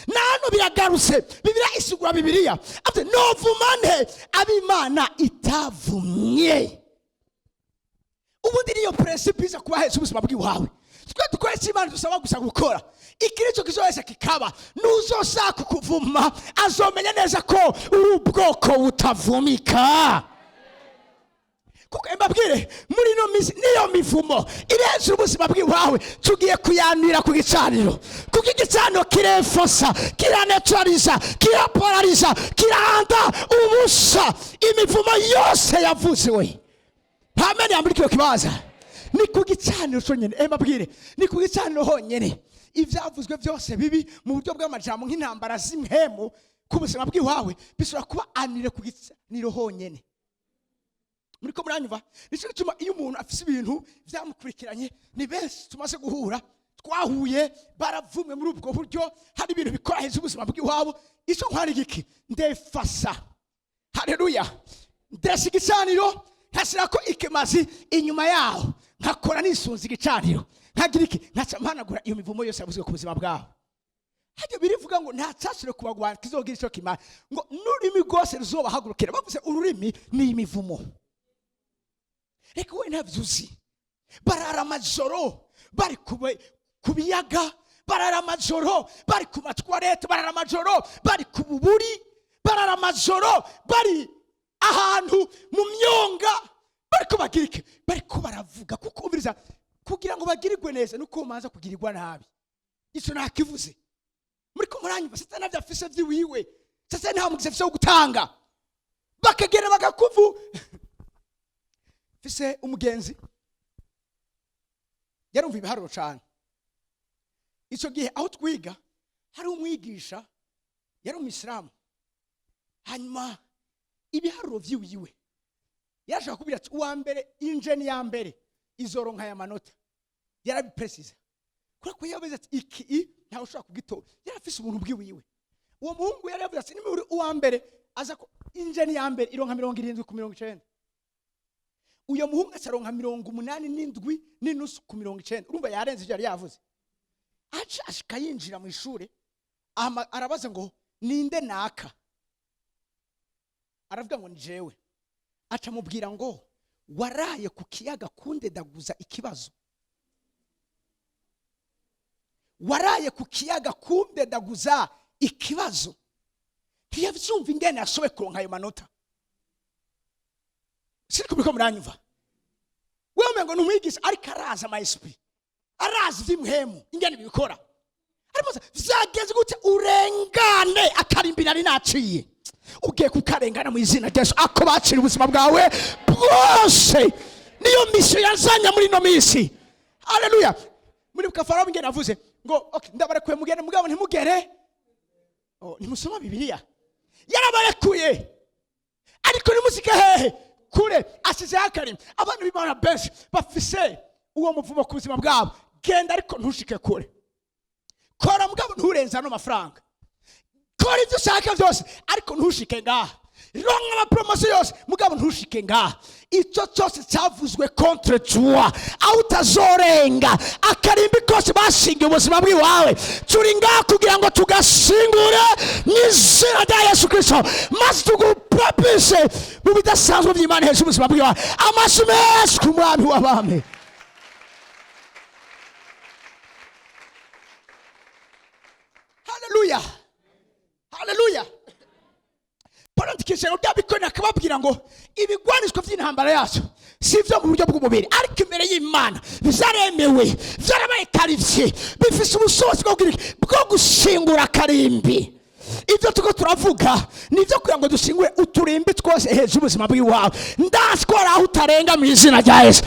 Nano biragarutse Bibiliya isugura Bibiliya ati novumante abo Imana itavumye. Ubundi niyo principe iza kubaheza ubuzima bw'iwawe. Twe dukoresha Imana dusaba gusa gukora ikirico kizoheza kikaba. Nuzosaka kuvuma azomenya neza ko uri ubwoko butavumika. Kuko mbabwire muri no niyo mivumo irenze ubuzima bw'iwawe tugiye kuyanira ku gicaniro. Kuko igicaniro kirefosa, kiraneutraliza, kirapolariza, kirahanda ubusa imivumo yose yavuziwe. Amen. Yambirikiwe kibaza ni ku gicaniro cyonyine. Mbabwire ni ku gicaniro honyine ivyavuzwe byose bibi mu buryo bw'amajambo nk'intambara z'imhemu ku buzima bw'iwawe bisura kuba anire ku gicaniro honyine. Muri ko muranyumva? Nico gituma iyo umuntu afise ibintu byamukurikiranye, ni benshi tumaze guhura twahuye baravumwe muri ubwo buryo, hari ibintu bikora heza ubuzima bw'iwabo. Ico nkwari giki ndefasa, haleluya, ndesi igicaniro nkashyirako ikimazi inyuma yaho, nkakora nisunze igicaniro, nkagira iki nkaca mpanagura iyo mivumo yose yavuzwe ku buzima bwaho. Hajya birivuga ngo nta cyasire kubagwana kizogira ico kimara, ngo n'ururimi rwose ruzobahagurukira. Bavuze ururimi ni imivumo. Reka we ntavyuzi, barara amajoro bari ku biyaga, barara amajoro bari ku matwarete, barara amajoro bari ku buburi, barara amajoro bari ahantu mu myonga, bariko bagirike, bariko baravuga. Kuko umviriza, kugira ngo bagirirwe neza nuko umanza kugirirwa nabi. Ico nakivuze. Muri ko muranyumva? Satani avyafise vyiwiwe, Satani nta mugize vyo gutanga, bakagera bagakuvu. Fise umugenzi yarumva ibiharuro cyane. Ico gihe aho twiga hari umwigisha yari umuyisilamu, hanyuma ibiharuro vyiwiwe yashaka kubira ati uwa mbere injeni ya mbere izoronka ya manota. Yarabiprecise kuko yavuze ati iki ntawe ushaka kugitora. Yarafise ubuntu bwiwiwe. Uwo muhungu yari yavuze ati nimuri uwa mbere aza ko injeni ya mbere ironka 70 ku 90. uyo muhungu asaronka 87 n'inusu ku 90. Urumva yarenze ivyo yari yavuze. Aca ashika yinjira mu ishure arabaza ngo ninde naka, aravuga ngo njewe. Aca mubwira ngo waraye ku kiyaga kundedaguza ikibazo, waraye ku kiyaga kundedaguza ikibazo. Ntiyavyumva ingene yasobe kuronka ayo manota. Siriko biko muranyumva? Wewe ngo numwigisha ariko araza maispi, araza vy'imhemu ingene bikora. Arimo vyageze gute urengane akarimbi nari naciye, ugiye kukarengana mu izina rya Yesu, ako bacira ubuzima bwawe bwose. Niyo mission yazanya muri no misi. Haleluya. Muri bukafaraho ingene avuze ngo okay ndabarekuye mugende mugabo ntimugere. Nimusoma Bibiliya. Yarabarekuye ariko nimusike hehe kure asize akarim. Abantu b'Imana benshi bafise uwo muvumo ku buzima bwabo. Genda ariko ntushike kure. Kora mugabo nturenza no mafaranga. Kora ivyo ushaka vyose ariko ntushike ngaha. Ronka ama promotion yose mugabo ntushike ngaha. Ico cyose cyavuzwe contre toi, aho utazorenga akarimbi kose bashinga ubuzima bwiwawe. Turi ngaha kugira ngo tugasingure n'izina rya Yesu Kristo, maze tugupropise mu bidasanzwe by'Imana hejuru ubuzima bwiwawe. Amashyi menshi ku mwami w'abami. Haleluya, haleluya. Politikisha utabikona akababwira ngo ibigwanishwa by'intambara yacu sivyo mu buryo bw'umubiri, ariko imbere y'Imana bizaremewe, byarabaye karivye, bifise ubushobozi bwo gushingura karimbi. Ivyo tuko turavuga nivyo kugira ngo dushingure uturimbi twose hejuru ubuzima bw'iwawe. Ndaskora aho utarenga mu izina rya Yesu.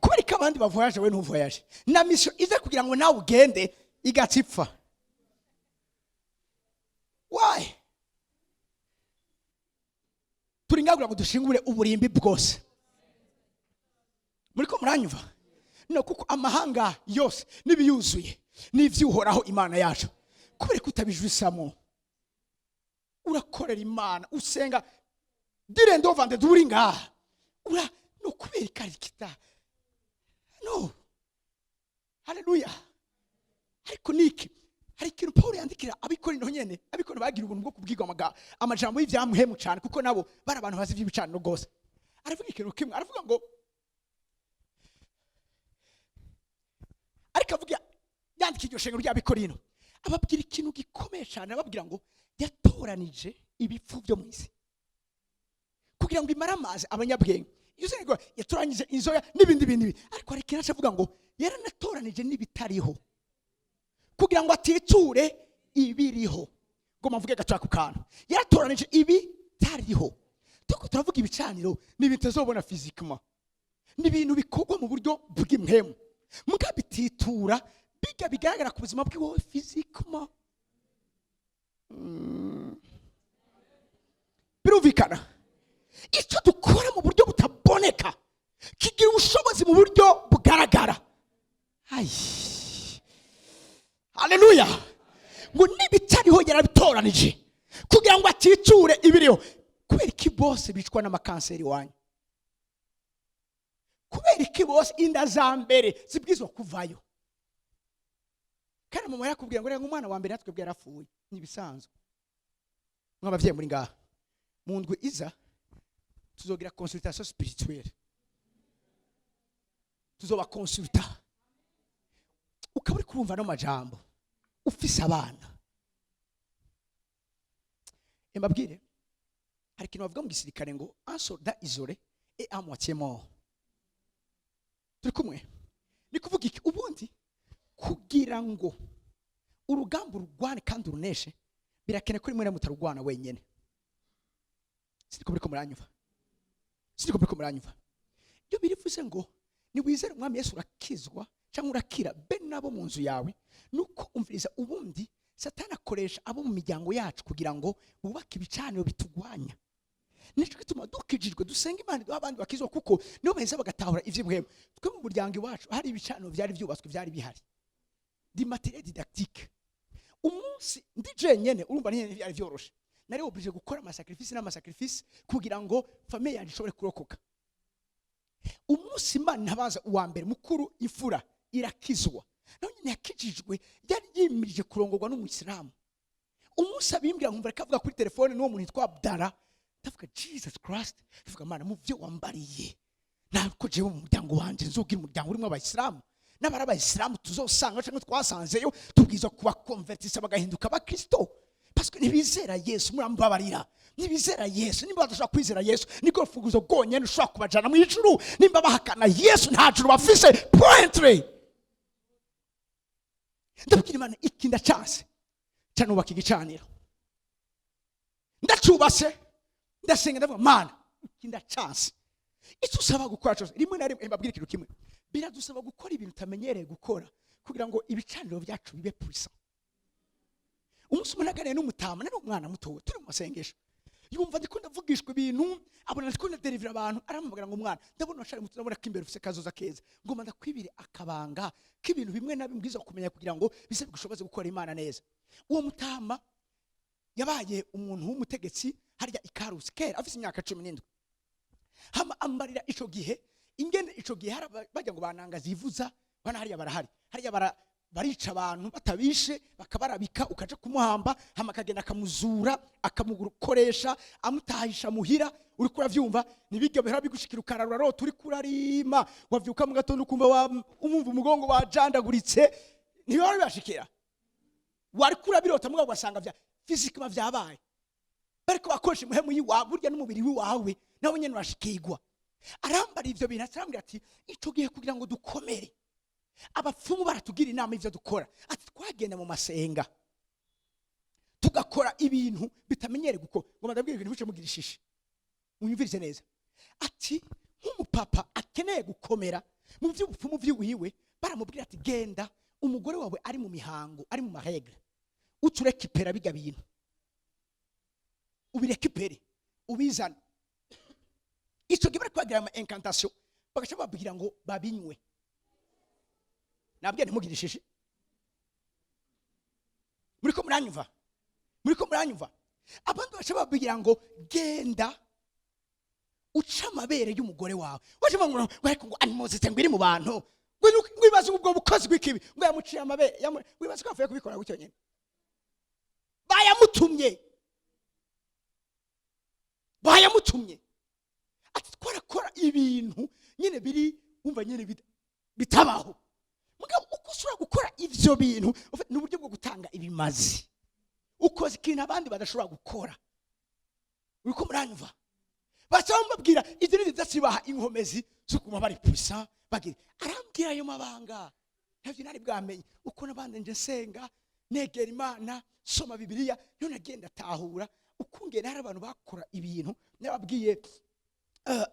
Kubera ko abandi bavoyaje we ntuvoyaje, na mission ize kugira ngo nawe ugende igatipfa. Why? Turingagura ngo dushingure uburimbi bwose. Muriko muranyumva? No kuko amahanga yose nibiyuzuye n'ivyuhoraho Imana yacu. Kubera ko utabijwisamo, urakorera Imana, usenga direndo vande duringa. Ura no kubera karikita. No. Haleluya. Ariko niki hari ikintu Paulo yandikira abikorino nyene, abikorino bagira ubuntu bwo kubwirwa amajambo y'ivyamuhemu cyane, kuko nabo bari abantu bazi ivy'ibicano gose. Aravuga ikintu kimwe, aravuga ngo ariko avuga yandika iryo shengero ry'abikorino, ababwira ikintu gikomeye cyane, ababwira ngo yatoranije ibipfu byo mu isi kugira ngo imara amazi abanyabwenge. Yusengo yatoranyije inzoya n'ibindi, ariko hari ikintu avuga ngo yaranatoranije n'ibitariho kugira ngo atiture ibiriho. Ngo mavuge gaca ku kantu, yaratoranije ibitariho. Tuko turavuga ibicaniro n'ibintu zobona physiquement, n'ibintu bikorwa mu buryo bw'imhemu, mugabititura biga bigaragara ku buzima bw'iwo physiquement. Birumvikana icyo dukora mu buryo butaboneka kigira ubushobozi mu buryo bugaragara. Haleluya. Ngo nibitariho yarabitoranije kugira ngo atiture ibiriho. Kubera iki bose bicwa n'amakanseri wanyu? Kubera iki bose inda za mbere zibwizwa kuvayo? Kana mama yakubwira ngo umwana wa mbere natwe bwarafuye, nibisanzwe. Mwabavye muri ngaha mu ndwe iza tuzogira consultation spirituelle, tuzoba consulta. Ukaburi kurumva no majambo ufise abana. Embabwire hari kintu bavuga mu gisirikare ngo un soldat isolé et à moitié mort. Turi kumwe? Ni kuvuga iki? Ubundi kugira ngo urugamba urugwane kandi uruneshe birakene ko rimwe na mutarugwana wenyene. Siko biriko muranyumva? Siko biriko muranyumva? Iyo birivuze ngo ni wizere umwami Yesu urakizwa cyangwa urakira be nabo mu nzu yawe, nuko umviriza ubundi Satani akoresha abo mu miryango yacu kugira ngo bubake ibicaniro bitugwanya. Nico gituma dukijijwe dusenga Imana abandi bakizwa, kuko niyo baheza bagatahura ivy'imhemu. Twe mu muryango wacu hari ibicaniro byari byubatswe, byari bihari di matériel didactique. Umunsi ndije nyene urumva nyene byari byoroshe, nari oblige gukora amasacrifice kugira ngo famille yanjye ishobore kurokoka. Umunsi Imana ntabaza uwa mbere mukuru ifura irakizwa, none yakijijwe yari yimirije kurongorwa n'umuyisilamu. Umunsi abimbwira nkumva reka avuga kuri telefone n'uwo muntu yitwa Abdara, ndavuga Jesus Christ, ndavuga Mana mu byo wambariye ntabwo jewe mu muryango wanje nzogira umuryango urimo abayisilamu n'abari abayisilamu tuzosanga cyangwa twasanzeyo tubwiza kuba convertisa bagahinduka abakristo parce que ntibizera Yesu. Murambabarira, ntibizera Yesu. Nimba badashaka kwizera Yesu niko rufunguzo rwonyene ushobora kubajana mu ijuru. Nimba bahakana Yesu nta juru bafise. Pointre ndabwira Imana ikinda chance canubaka igicaniro, ndacubase ndasenga ndavuga Mana ikinda chance icyo usaba gukora cyose. Rimwe na rimwe mbabwira ikintu kimwe, biradusaba gukora ibintu utamenyereye gukora kugira ngo ibicaniro byacu bibe puissant. Umunsi umunagane n'umutama nari umwana muto turi mu masengesho, yumva ndiko ndavugishwa ibintu, abona ndiko ndaderivira abantu, arampamagara ngo mwana ndabona washari muto, ndabona kimbere ufise kazoza keza, ngoma ndakwibire akabanga k'ibintu bimwe na bimwe bwiza kumenya kugira ngo bise bigushoboze gukora Imana neza. Uwo mutama yabaye umuntu w'umutegetsi harya ikarusi kera afise imyaka 17. Hama ambarira ico gihe ingene ico gihe bajya ngo banangaza ivuza bana hariya barahari, hariya barica abantu batabishe bakabarabika, ukaje kumuhamba hama kagenda akamuzura akamukoresha amutahisha muhira. Uri kuravyumva nibige behera bigushikira ukararura ro turi kurarima, wavyuka mu gatondo kumva umumva umugongo wajandaguritse, ntibari bashikira wari kurabirota mugabo gasanga vya physique vyabaye bariko bakoresha muhemu yiwa burya n'umubiri wawe nawe nyene urashikirwa. Arambara ivyo bintu atambwira ati ico gihe kugira ngo dukomere abapfumu baratugira inama ivyo dukora, ati twagenda mu masenga tugakora ibintu bitamenyere gukora. Ngo ndabwira ibintu bice mugira ishishi unyumvirize neza, ati nk'umupapa akeneye gukomera mu by'ubupfumu by'iwiwe, baramubwira ati genda umugore wawe ari mu mihango ari mu maregle uturekipera biga bintu ubirekipere ubizana. Ico gihe bari kwagira ama incantation bagaca babwira ngo babinywe. Nabwiye ntimugire ishishi, muriko muranyumva abantu baca babwira ngo genda uca amabere y'umugore wawe. Waje ngo ngo animozite ngo iri mu bantu ngo ibaze ubwo bukozi bw'ikibi ngo yamuciye amabere wibaze ko avuye kubikora gutyo nyene bayamutumye ati twarakora ibintu nyene biri umva nyene bitabaho. Mugabo uko usura gukora ivyo bintu n'uburyo bwo gutanga ibimazi, ukoze ikintu abandi badashobora gukora. Uriko muranyumva bacambabwira ivyo ni bidacibaha inkomezi zo kuma bari puissant bagira. Arambwira ayo mabanga ntavyo nari bwamenye uko nabandi nje senga negera Imana soma Bibiliya none agenda tahura ukungena hari abantu bakora ibintu. Nababwiye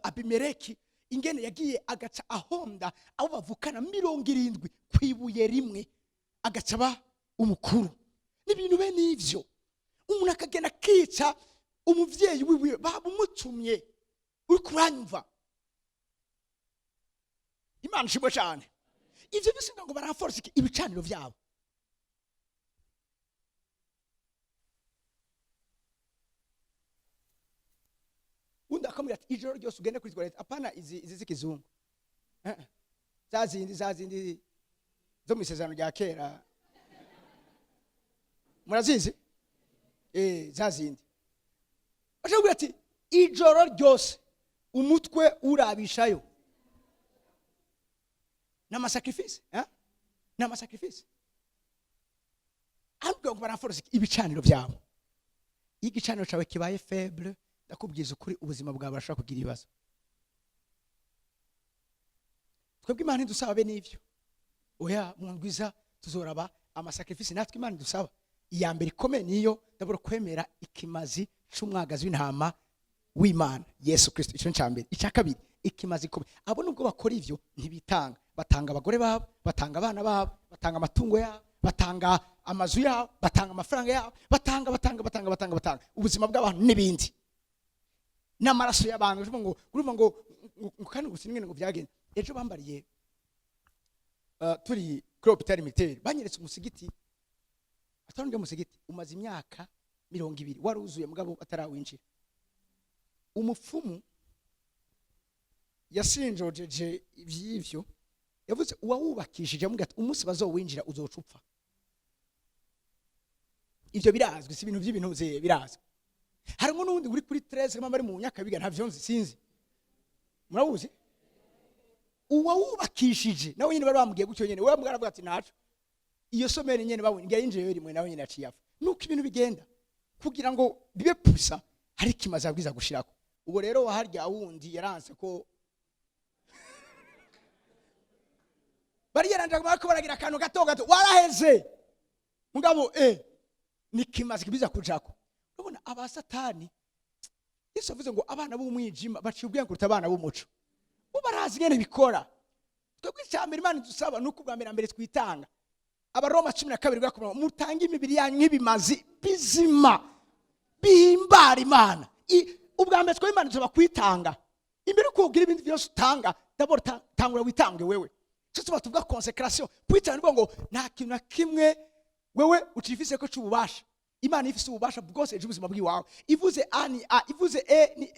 Abimeleki ingene yagiye agaca ahonda abo bavukana 70 kwibuye rimwe agaca ba umukuru n'ibintu be n'ivyo. Umuntu akagenda kica umuvyeyi wiwe babumutumye. Uri kuranyumva Imana shimwe cyane. Ivyo bisinga ngo baraforce ibicaniro vyabo. Unda akamira ati ijoro ryose ugende kuri toilette apana izi zikizungu. Zazindi zo mu isezerano rya kera. Murazizi? Zazindi. Ashobora ati ijoro ryose umutwe urabishayo. Nama sacrifice, nama sacrifice. Ambwe ngo baraforce ibicaniro byabo. Igicaniro cyawe kibaye faible, ndakubwiza ukuri ubuzima bwawe burashaka kugira ibibazo. Twebwe Imana ndusaba be n'ivyo. Oya mwangwiza tuzoraba ama sacrifice natwe Imana ndusaba. Iya mbere ikomeye niyo ndabura kwemera ikimazi c'umwagazi w'intama w'Imana Yesu Kristo. Ico ncambere. Icya kabiri ikimazi ikomeye. Abo nubwo bakora ivyo ntibitanga. Batanga abagore babo, batanga abana babo, batanga amatungo yabo, batanga amazu yabo, batanga amafaranga yabo, batanga ubuzima bw'abantu n'ibindi. N'amaraso y'abantu urumva ngo kandi gusiningene ngo byagenda. Ejo bambariye turi kuri hôpital militaire banyeretse umusigiti. Atondwe umusigiti umaze imyaka 20 waruzuye mugabo atarawinjira. Umupfumu yasinjojeje ivy'ivyo yavuze uwawubakishije mugati umunsi bazowinjira uzocupfa. Ivyo birazwi, si ibintu by'ibintu ze birazwi. Harimo n'undi uri kuri 13 mama ari mu nyakabiga ntavyo nzi sinzi. Murabuzi? Uwawubakishije nawe nyine bari bamubwiye gutyo nyene we mugaravuga ati naco. Iyo somere nyene babonye ngira yinjiye rimwe nawe nyine aciye apfa. Nuko ibintu bigenda kugira ngo bibe pusa hari kimaze abwiza gushirako. Ubwo rero waharya wundi yaranse ko bari yaranje ko baragira akantu gato waraheze mugabo nikimaze kibiza kujako. Urabona abasatani Yesu avuze ngo abana b'umwijima baciye ubwenge kuruta abana b'umuco. Ubarazi nyene bikora. Twebwe cyambere Imana dusaba nuko bwa mbere twitanga. Abaroma 12 bakomera mutanga imibiri yanyu nk'ibimazi bizima bihimbara Imana. Ubwa mbere twa Imana tuba kwitanga. Imbere ko ugira ibindi byose utanga, d'abord tangura witange wewe. Cyo tuba tuvuga consecration. Kwitanga ngo nta kintu na kimwe wewe ucifise ko cyububasha. Imana ifise ububasha bwose ubuzima bw'iwawe. Ivuze ani a, ivuze ni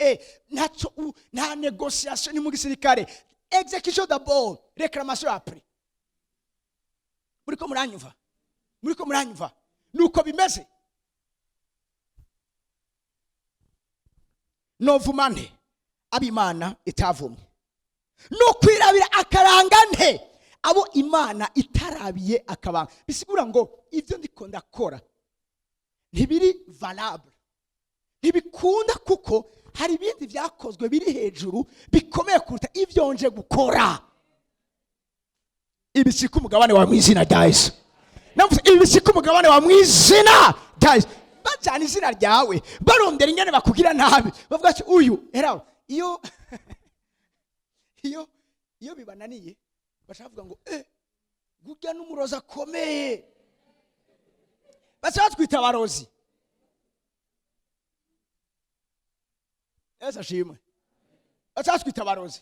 ntaco nta negotiation ni mu gisirikare. Execution d'abord, réclamation après. Muriko muranyumva. Nuko bimeze. Novumane abimana itavumye. No kwirabira akarangante abo Imana itarabiye akabanga. Bisigura ngo ivyo ndiko ndakora ntibiri valable. Ntibikunda kuko hari ibindi byakozwe biri hejuru bikomeye kuruta ivyo nje gukora. Ibisika umugabane wa mwizina Yesu. Navuze ibisika umugabane wa mwizina Yesu. Bajana izina ryawe barondera ingene bakugira nabi. Bavuga ati uyu eraho iyo bibananiye bashavuga ngo gurya n'umuroza akomeye. Bashatwita abarozi. Esa shimwe. Bashatwita abarozi.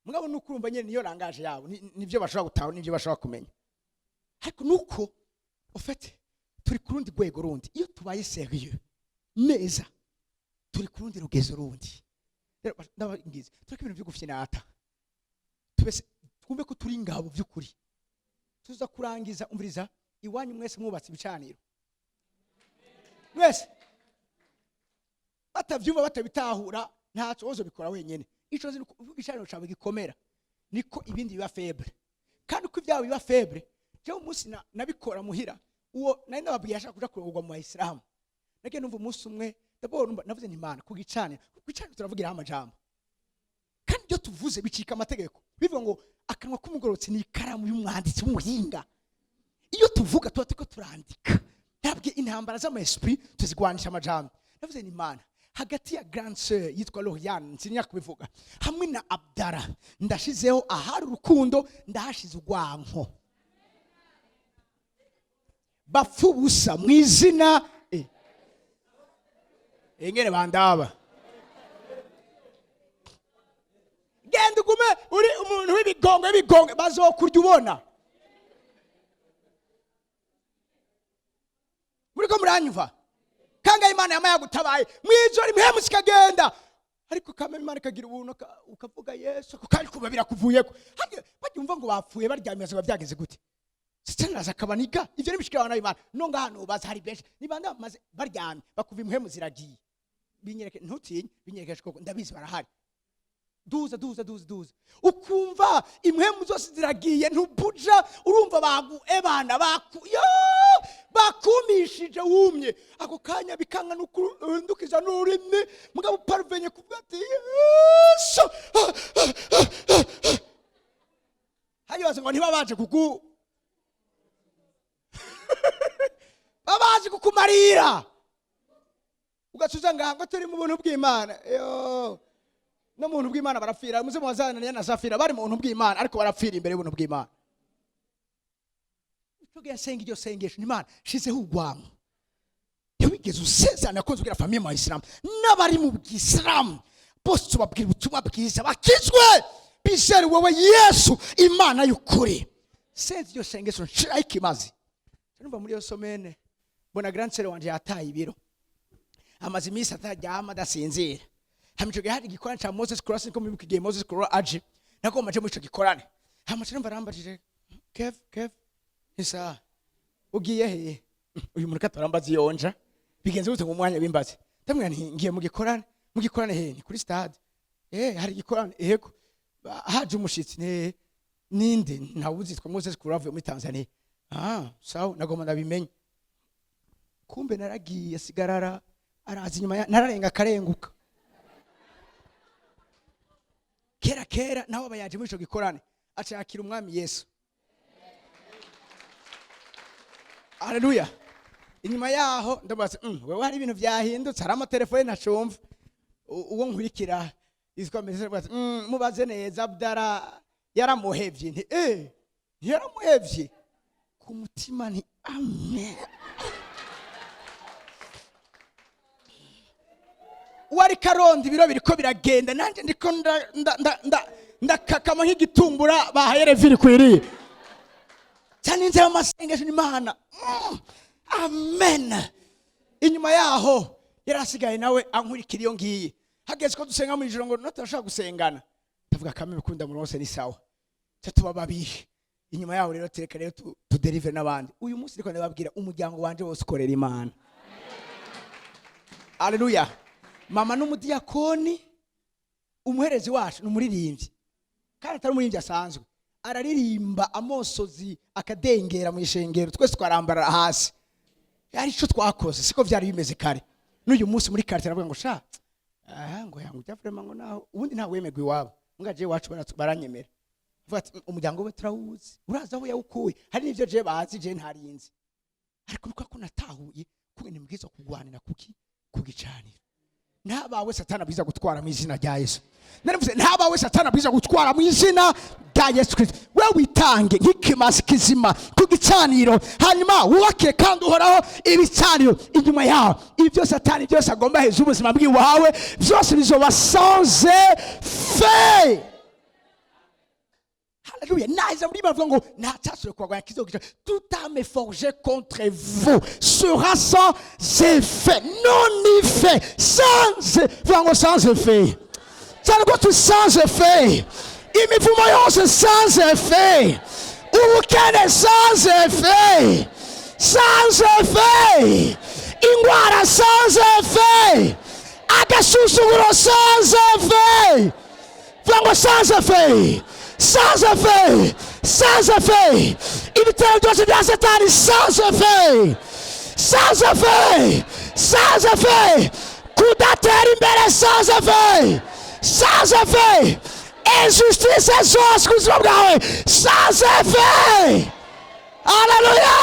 Mugabo nukurumva nyene niyo rangaje yabo nivyo bashobora gutaho nivyo bashobora kumenya. Ariko nuko ofete turi kurundi rwego rundi iyo tubaye serieux neza turi kurundi rugezo rundi. Ndabagize tureke ibintu byo gufyinata. Tubese twumve ko turi ingabo by'ukuri. Tuza kurangiza umviriza iwanyu mwese mwubatse ibicaniro. Mwese batavyumva batabitahura ntaco ozo bikora wenyene. Ico ziri igicaniro cyawe gikomera niko ibindi biba faible. Kandi uko ibyabo biba faible je umunsi nabikora muhira uwo nari nababwiye ashaka kuja kurogwa mu Islam. Nage numva umunsi umwe ndabona navuze nti Imana kugicaniro turavugira amajambo. Kandi byo tuvuze bicika amategeko. Bivuga ngo akanwa k'umugorotsi ni ikaramu y'umwanditsi w'umuhinga. Iyo tuvuga tuba tuko turandika. Ntabwe intambara z'ama esprit tuzigwanisha amajambo. Navuze ni Imana hagati ya grand sœur yitwa Loriane nsinya kubivuga hamwe na Abdara ndashizeho ahari urukundo ndahashize ugwanko. Bapfubusa mwizina engene bandaba. Genda ugume uri umuntu w'ibigongo bazokurya ubona. Muriko muranyumva? Kanga Imana yama yagutabaye mwijori mpemu sikagenda. Ariko kamera Imana kagira ubuntu ukavuga Yesu kandi kubabira kuvuyeko. Hage bagyumva ngo bapfuye baryamye byageze gute? Sitanaza kabaniga ivyo nibishikira na Imana. No ngahano baza hari benshi nibanda maze baryamye bakuva impemu ziragiye. Binyereke ntutinye binyereke koko ndabizi barahari. Duza ukumva impemu zose ziragiye ntubuja urumva bagu ebana bakumishije wumye ako kanya bikanga nukundukiza n'urimi mugabo parvenye kuvuga ati Yesu hayo ngo ntibabaje babaje kukumarira ugacuza nganga turi mu buntu bw'Imana no muntu bw'Imana barapfira muze mwazana na Safira bari mu buntu bw'Imana ariko barapfira imbere y'ubuntu bw'Imana. Tugiye senga iryo sengesho Imana shizeho ugwamo. Ntiwigeze usezana ko nzugira famille mu Islam n'abari mu Islam bose tubabwira ubutumwa bwiza bakizwe bizere wowe Yesu Imana y'ukuri. Senga iryo sengesho nshira ikimazi numva muri yo somene mbona grand sere wanje yataye ibiro amaze iminsi ataryama adasinzira hamico gihari gikorana cha Moses crossing ko mwibuka igihe Moses cross aje nagomba je muri ico gikorane hamace numva arambajije Kev isa ugiye he uyu muntu katarambaza yonja bigenze gute mu mwanya bimbaze ndamwe ngiye mu gikorane he ni kuri stade hari gikorane yego haje umushitsi ninde ntawuzi twa Moses cross muri Tanzania sawa nagomba ndabimenye kumbe naragiye sigarara arazi nyuma nararenga karenguka kera naho abayaje muri ico gikorane acakira umwami Yesu. Haleluya. Inyuma yaho ndabaza wewe hari ibintu byahindutse hari amatelefone nacumva uwo nkurikira izwa meze mubaze neza Abdara yaramuhevye nti yaramuhevye ku mutima ni amen. Wari karonda ibiro biriko biragenda nanje ndiko ndakakama nk'igitumbura bahayere viri kwiriye cyane nze amasengesho n'Imana. Amen. Inyuma yaho yarasigaye nawe ankurikira iyo ngiye hageze ko dusenga mu ijoro ngo natashaka gusengana ndavuga kamwe bikunda mu rose ni sawa cyo tuba babihe. Inyuma yaho rero tereka rero tu deliver n'abandi uyu munsi ndiko ndababwira umuryango wanje wose ukorera Imana. Haleluya. Mama n'umudiakoni umuherezi wacu n'umuririmbyi kandi atari umuririmbyi asanzwe araririmba amosozi akadengera mu ishengero twese twarambara hasi yari cyo twakoze siko byari bimeze kare n'uyu munsi muri kare taravuga ngo sha ngo yangu byafrema ngo naho ubundi nta wemegwe iwabo ngaje wacu baranyemera vuga ati umuryango we turawuzi uraza aho yawukuye hari n'ivyo je bazi je ntarinzi ariko nuko ko natahuye kuko ni mbwiza kugwanira kugicanira ntabawe satana biza gutwara mu izina rya Yesu. Naravuze ntabawe satana biza gutwara mu izina rya Yesu Kristo. Wewe witange nk'ikimasi kizima ku gicaniro hanyuma wubake kandi uhoraho ibicaniro inyuma yaho ibyo satani byose agomba heza ubuzima bw'iwawe byose bizoba sans effet. Alléluia. Naïs muri bavuga ngo ntatasure kwagwa kizogira tout âme forgé contre vous sera sans effet. Non effet. Sans effet. Sans effet. Cyane ko tu sans effet. Imivumo yose sans effet. Ubukene sans effet. Sans effet. Ingwara sans effet. Agasuzuguro sans effet. Vuga sans effet. Sans effet, sans effet. Ibitero byose bya satani sans effet, sans effet, sans effet. Kudatera imbere sans effet, sans effet. Injustice zose ku buzima bwawe sans effet. Alléluia,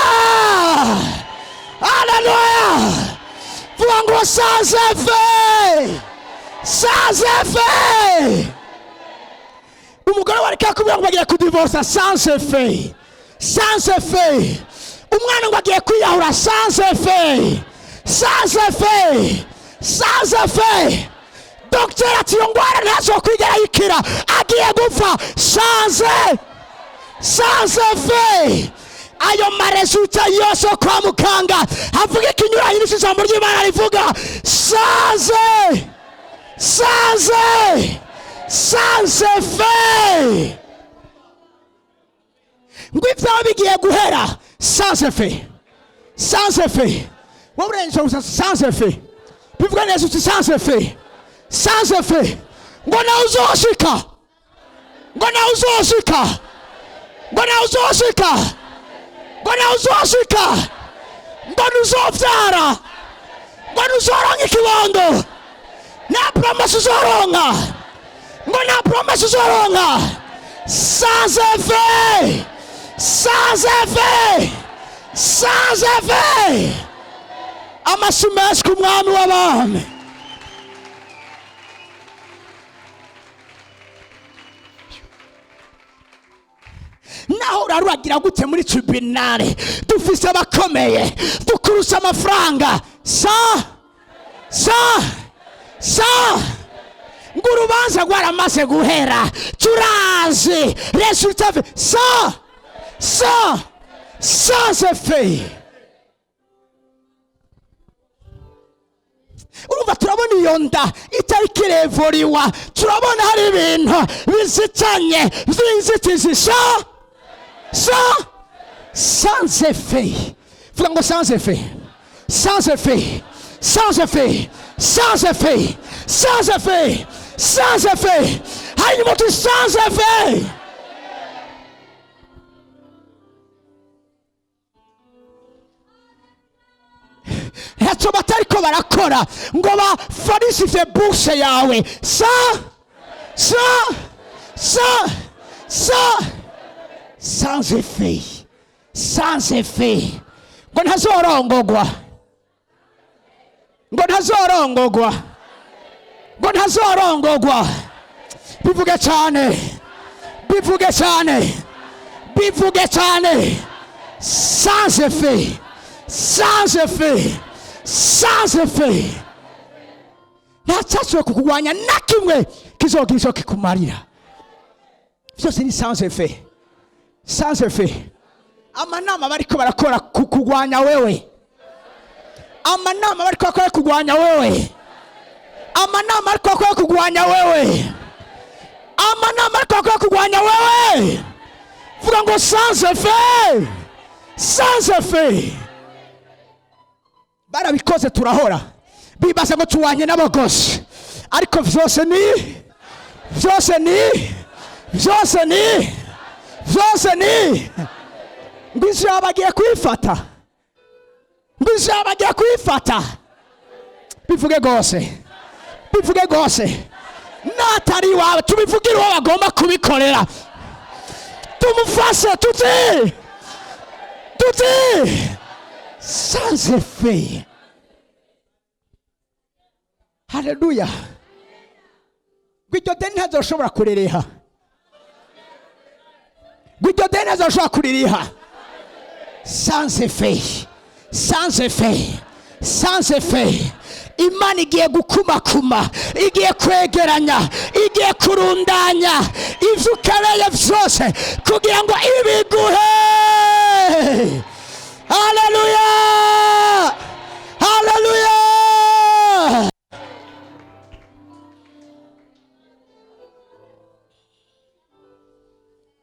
alléluia. Vuga ngo sans effet, sans effet. Umugore wari kakubwira ngo bagiye kudivorce sans effet. Sans effet. Umwana ngo agiye kwiyahura sans effet. Sans effet. Sans effet. Docteur ati ngwara ntazo kwigera yikira agiye gupfa sans effet. Ayo maresulta yose kwa mukanga avuga ikinyuranye n'ijambo ry'Imana rivuga sans effet. Ngwivyo bigiye guhera sans effet. Sans effet. Woburenje usa sans effet. Bivuga neza uti sans effet. Sans effet. Ngona uzoshika. Ngona uzoshika. Ngona uzoshika. Ngona uzoshika. Ngona uzovyara. Ngona uzoronka ikibondo. Na promesse uzoronka. Ngona promesse uzoronka. Sans effet. Sans effet. Sans effet. Amashimesi ku mwami w'abami. Naho uraruragira gute muri tribunal dufise abakomeye dukurusha amafaranga ngurubanza rwaramaze guhera turazi resultat sans effet. urumva turabona iyo nda itari kirevuriwa, turabona hari ibintu bizitanye by'inzitizi sans effet. Vuga ngo sans effet, sans effet, sans effet, sans effet, sans effet, sans effet. Hanyuma tu sans effet. Ntacyo batariko barakora ngo bafarishe bouche yawe sans effet, sans effet. Ngo ntazorongogwa, ngo ntazorongogwa, ngo ntazorongogwa. Bivuge cyane, bivuge cyane, bivuge cyane. Sans effet, sans effet, sans effet. Ntacyashobora kukugwanya na kimwe kizogira icyo kikumarira. Byose ni sans effet, sans effet. Amanama bariko barakora kukugwanya wewe, amanama bariko bakora kugwanya wewe, amanama bariko bakora kugwanya wewe, amanama bariko bakora kugwanya wewe. Vuga ngo sans effet, sans effet. Barabikoze turahora, bibaza ngo tuwanye n'abagosi, ariko vyose ni Ngwizo abagiye kwifata, ngwizo abagiye kwifata. Bivuge gose, bivuge gose. Natari wawe tubivugire uwo bagomba kubikorera, tumufashe tuti sans effet. Haleluya. Gwiryo deni ntazoshobora kurereha, gwiryo deni ntazoshobora kuririha. Sans effet, sans effet, sans effet. Imana igiye gukumakuma, igiye kwegeranya, igiye kurundanya ivyo ukereye vyose kugira ngo ibiguhe. Haleluya, haleluya.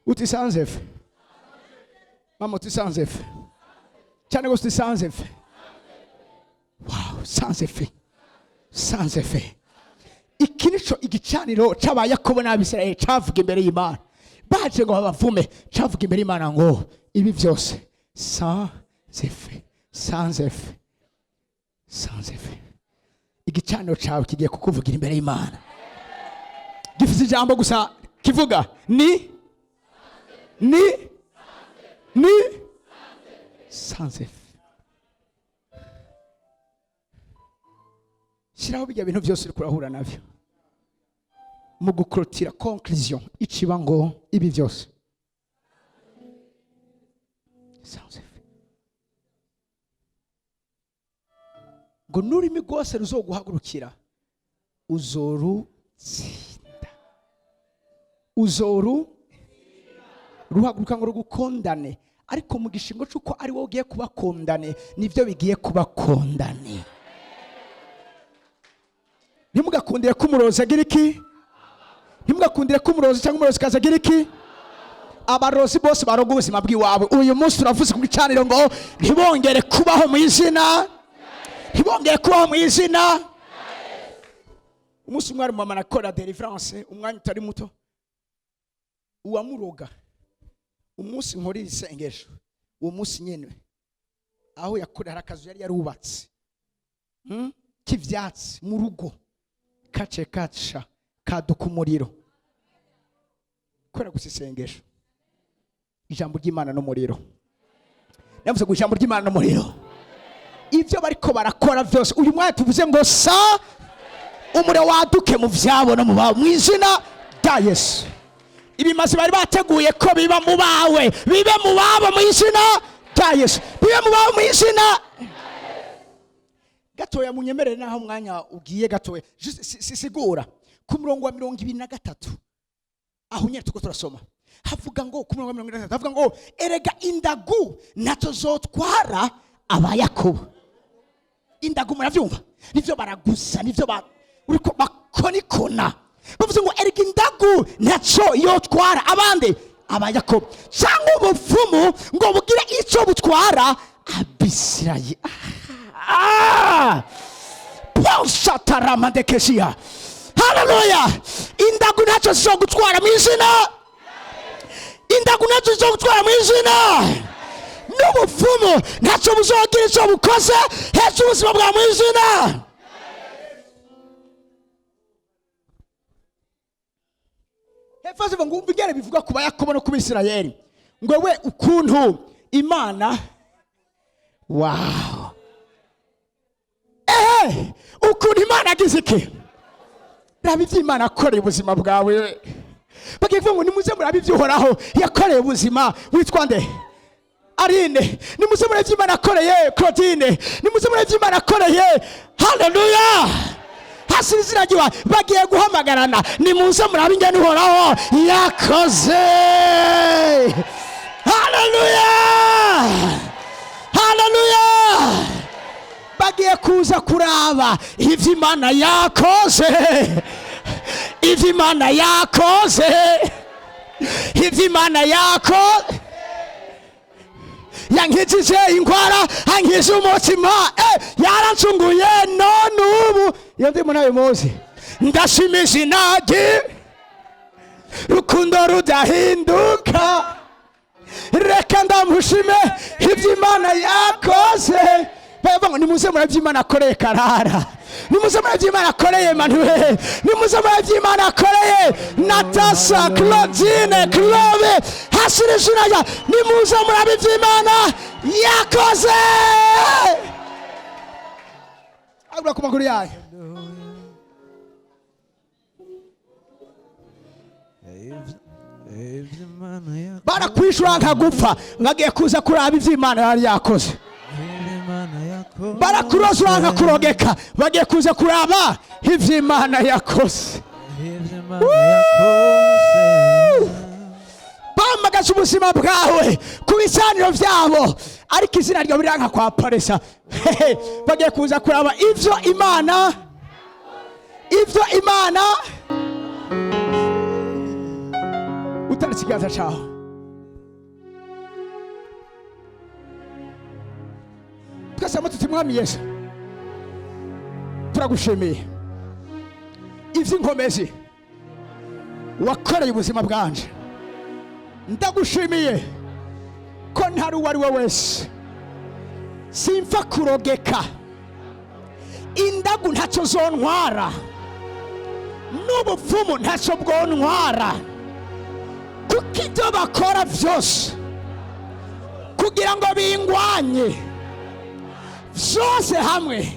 Uti sans effet. Mama, tu sans effet. Cyane gose sans effet. Wow, sans effet. Sans effet. Iki nico igicaniro c'abayakobo n'abisirayeli cavuga imbere y'Imana. Baje ngo babavume, cavuga imbere y'Imana ngo ibi byose sans effet, sans effet, sans effet. Igicaniro cawe kigiye kukuvugira imbere y'Imana. Gifite ijambo gusa kivuga ni sans effet. Shiraho bijya bintu byose uri kurahura navyo mu gukrotira conclusion iciba ngo ibi byose sans effet. Ngo nurimi rwose ruzoguhagurukira uzorutsinda, ruhaguruka ngo rugukondane, ariko mu gishingo cy'uko ari wowe ugiye kubakondane nivyo bigiye kubakondane. Ntimugakundire ko umurozi agira iki, ntimugakundire ko umurozi cyangwa umurozi kaza agira iki. Abarozi bose baroga ubuzima bw'iwawe. Uyu munsi turavuze ku gicaniro ngo ntibongere kubaho mu izina, ntibongere kubaho mu izina. Umunsi umwe mama nakora deliverance, umwanya utari muto, uwamuroga umunsi nkorira isengesho, uwo munsi nyene aho yakorera akazu yari yarubatse k'ivyatsi mu rugo, kace kaca kaduka umuriro, kora gusa isengesho, ijambo ry'Imana n'umuriro. Navuze ngo ijambo ry'Imana n'umuriro, ivyo bariko barakora vyose uyu mwanya tuvuze ngo sa umuriro waduke mu vyabo no mu babo mu izina rya Yesu. Ibimazi bari bateguye ko biba mu bawe, bibe mu babo mu izina rya Yesu, bibe mu babo mu izina. Gatoya munyemerere naho umwanya ugiye gatoya sisigura ku murongo wa 23 aho nyene tuko turasoma havuga ngo ku murongo wa 23 havuga ngo erega indagu nato zotwara abayakobo. Indagu muravyumva nivyo baragusa, nivyo uriko bakonikona, bavuze ngo erega indagu ntaco yotwara abandi abayakobo, cyangwa ubupfumu ngo bugire ico butwara Abisirayeli. Posataramadekeshia. Haleluya. Indagu ntaco zizogutwara mu izina. Indagu ntaco zizogutwara mu izina. N'ubupfumu ntaco buzogira ico bukoze hejuru ubuzima bwa mu izina. Hefaze ngo ubigere bivuga kuba Yakobo no kuba Isirayeli. Ngo we ukuntu Imana, wow, ukuntu Imana agize iki? Raba ivyo Imana akoreye ubuzima bwawe. Bagiye kuvuga ngo nimuze murabe ivyo Uhoraho yakoreye ubuzima. Witwa nde? Arine. Nimuze murabe ivyo Imana akoreye Claudine. Nimuze murabe ivyo Imana akoreye. Haleluya. Hasiziragiwa bagiye guhamagarana. Nimuze murabe ingene Uhoraho yakoze. Haleluya. Haleluya. Bagiye kuza kuraba ivyo Imana yakoze. Ivyo Imana yakoze. Ivyo Imana yakoze. Yankijije ingwara, ankije umutima, yarancunguye none ubu iyo ndi munawe muzi. Ndashimije inagi rukundo rudahinduka. Reka ndamushime ivyo Imana yakoze. Bava nimuze murabe Imana akoreye Karara. Nimuze murabe Imana akoreye Emmanuel. Nimuze murabe Imana akoreye Natasha, Claudine, Chloe, Hasirishiraya. Nimuze murabe Imana yakoze. Agura ku maguru yayo. Barakwishura nkagupfa bagiye kuza kuraba ivyo Imana yari yakoze. Barakuroza nkakurogeka bagiye kuza kuraba ivyo Imana yakoze. Bamagaje ubuzima bwawe ku bisaniro vyabo ariko izina ryo biranka kwa paresa. Bagiye kuza kuraba ivyo Imana, ivyo Imana. Utari kiganza caho. Tukasema tuti Mwami Yesu turagushimiye ivyo inkomezi wakoreye ubuzima bwanje. Ndagushimiye ko ntari uwari we wese simfa kurogeka. Indagu ntaco zontwara, n'ubupfumu ntaco bwontwara, kuko ivyo bakora vyose kugira ngo bingwanye vyose hamwe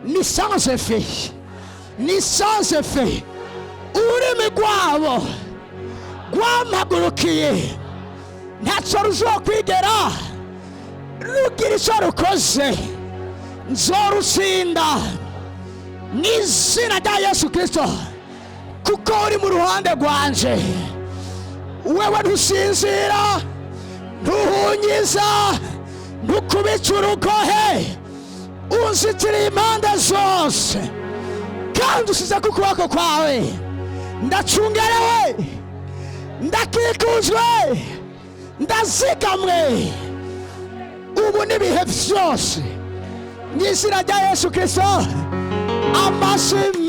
ni sans effet, ni sans effet. Ururimi rwabo rwamagurukiye ntaco ruzokwigera rugira ico rukoze. Nzorutsinda n'izina rya Yesu Kristo, kuko uri mu ruhande rwanje. Wewe ntusinzira, ntuhunyiza, ntukubica urugohe, unzitira impande zose kandi usize ku kuboko kwawe. Ndacungerewe, ndakikujwe, ndazigamwe ubu n'ibihe vyose. N'izina rya Yesu Kristo, amashimwe.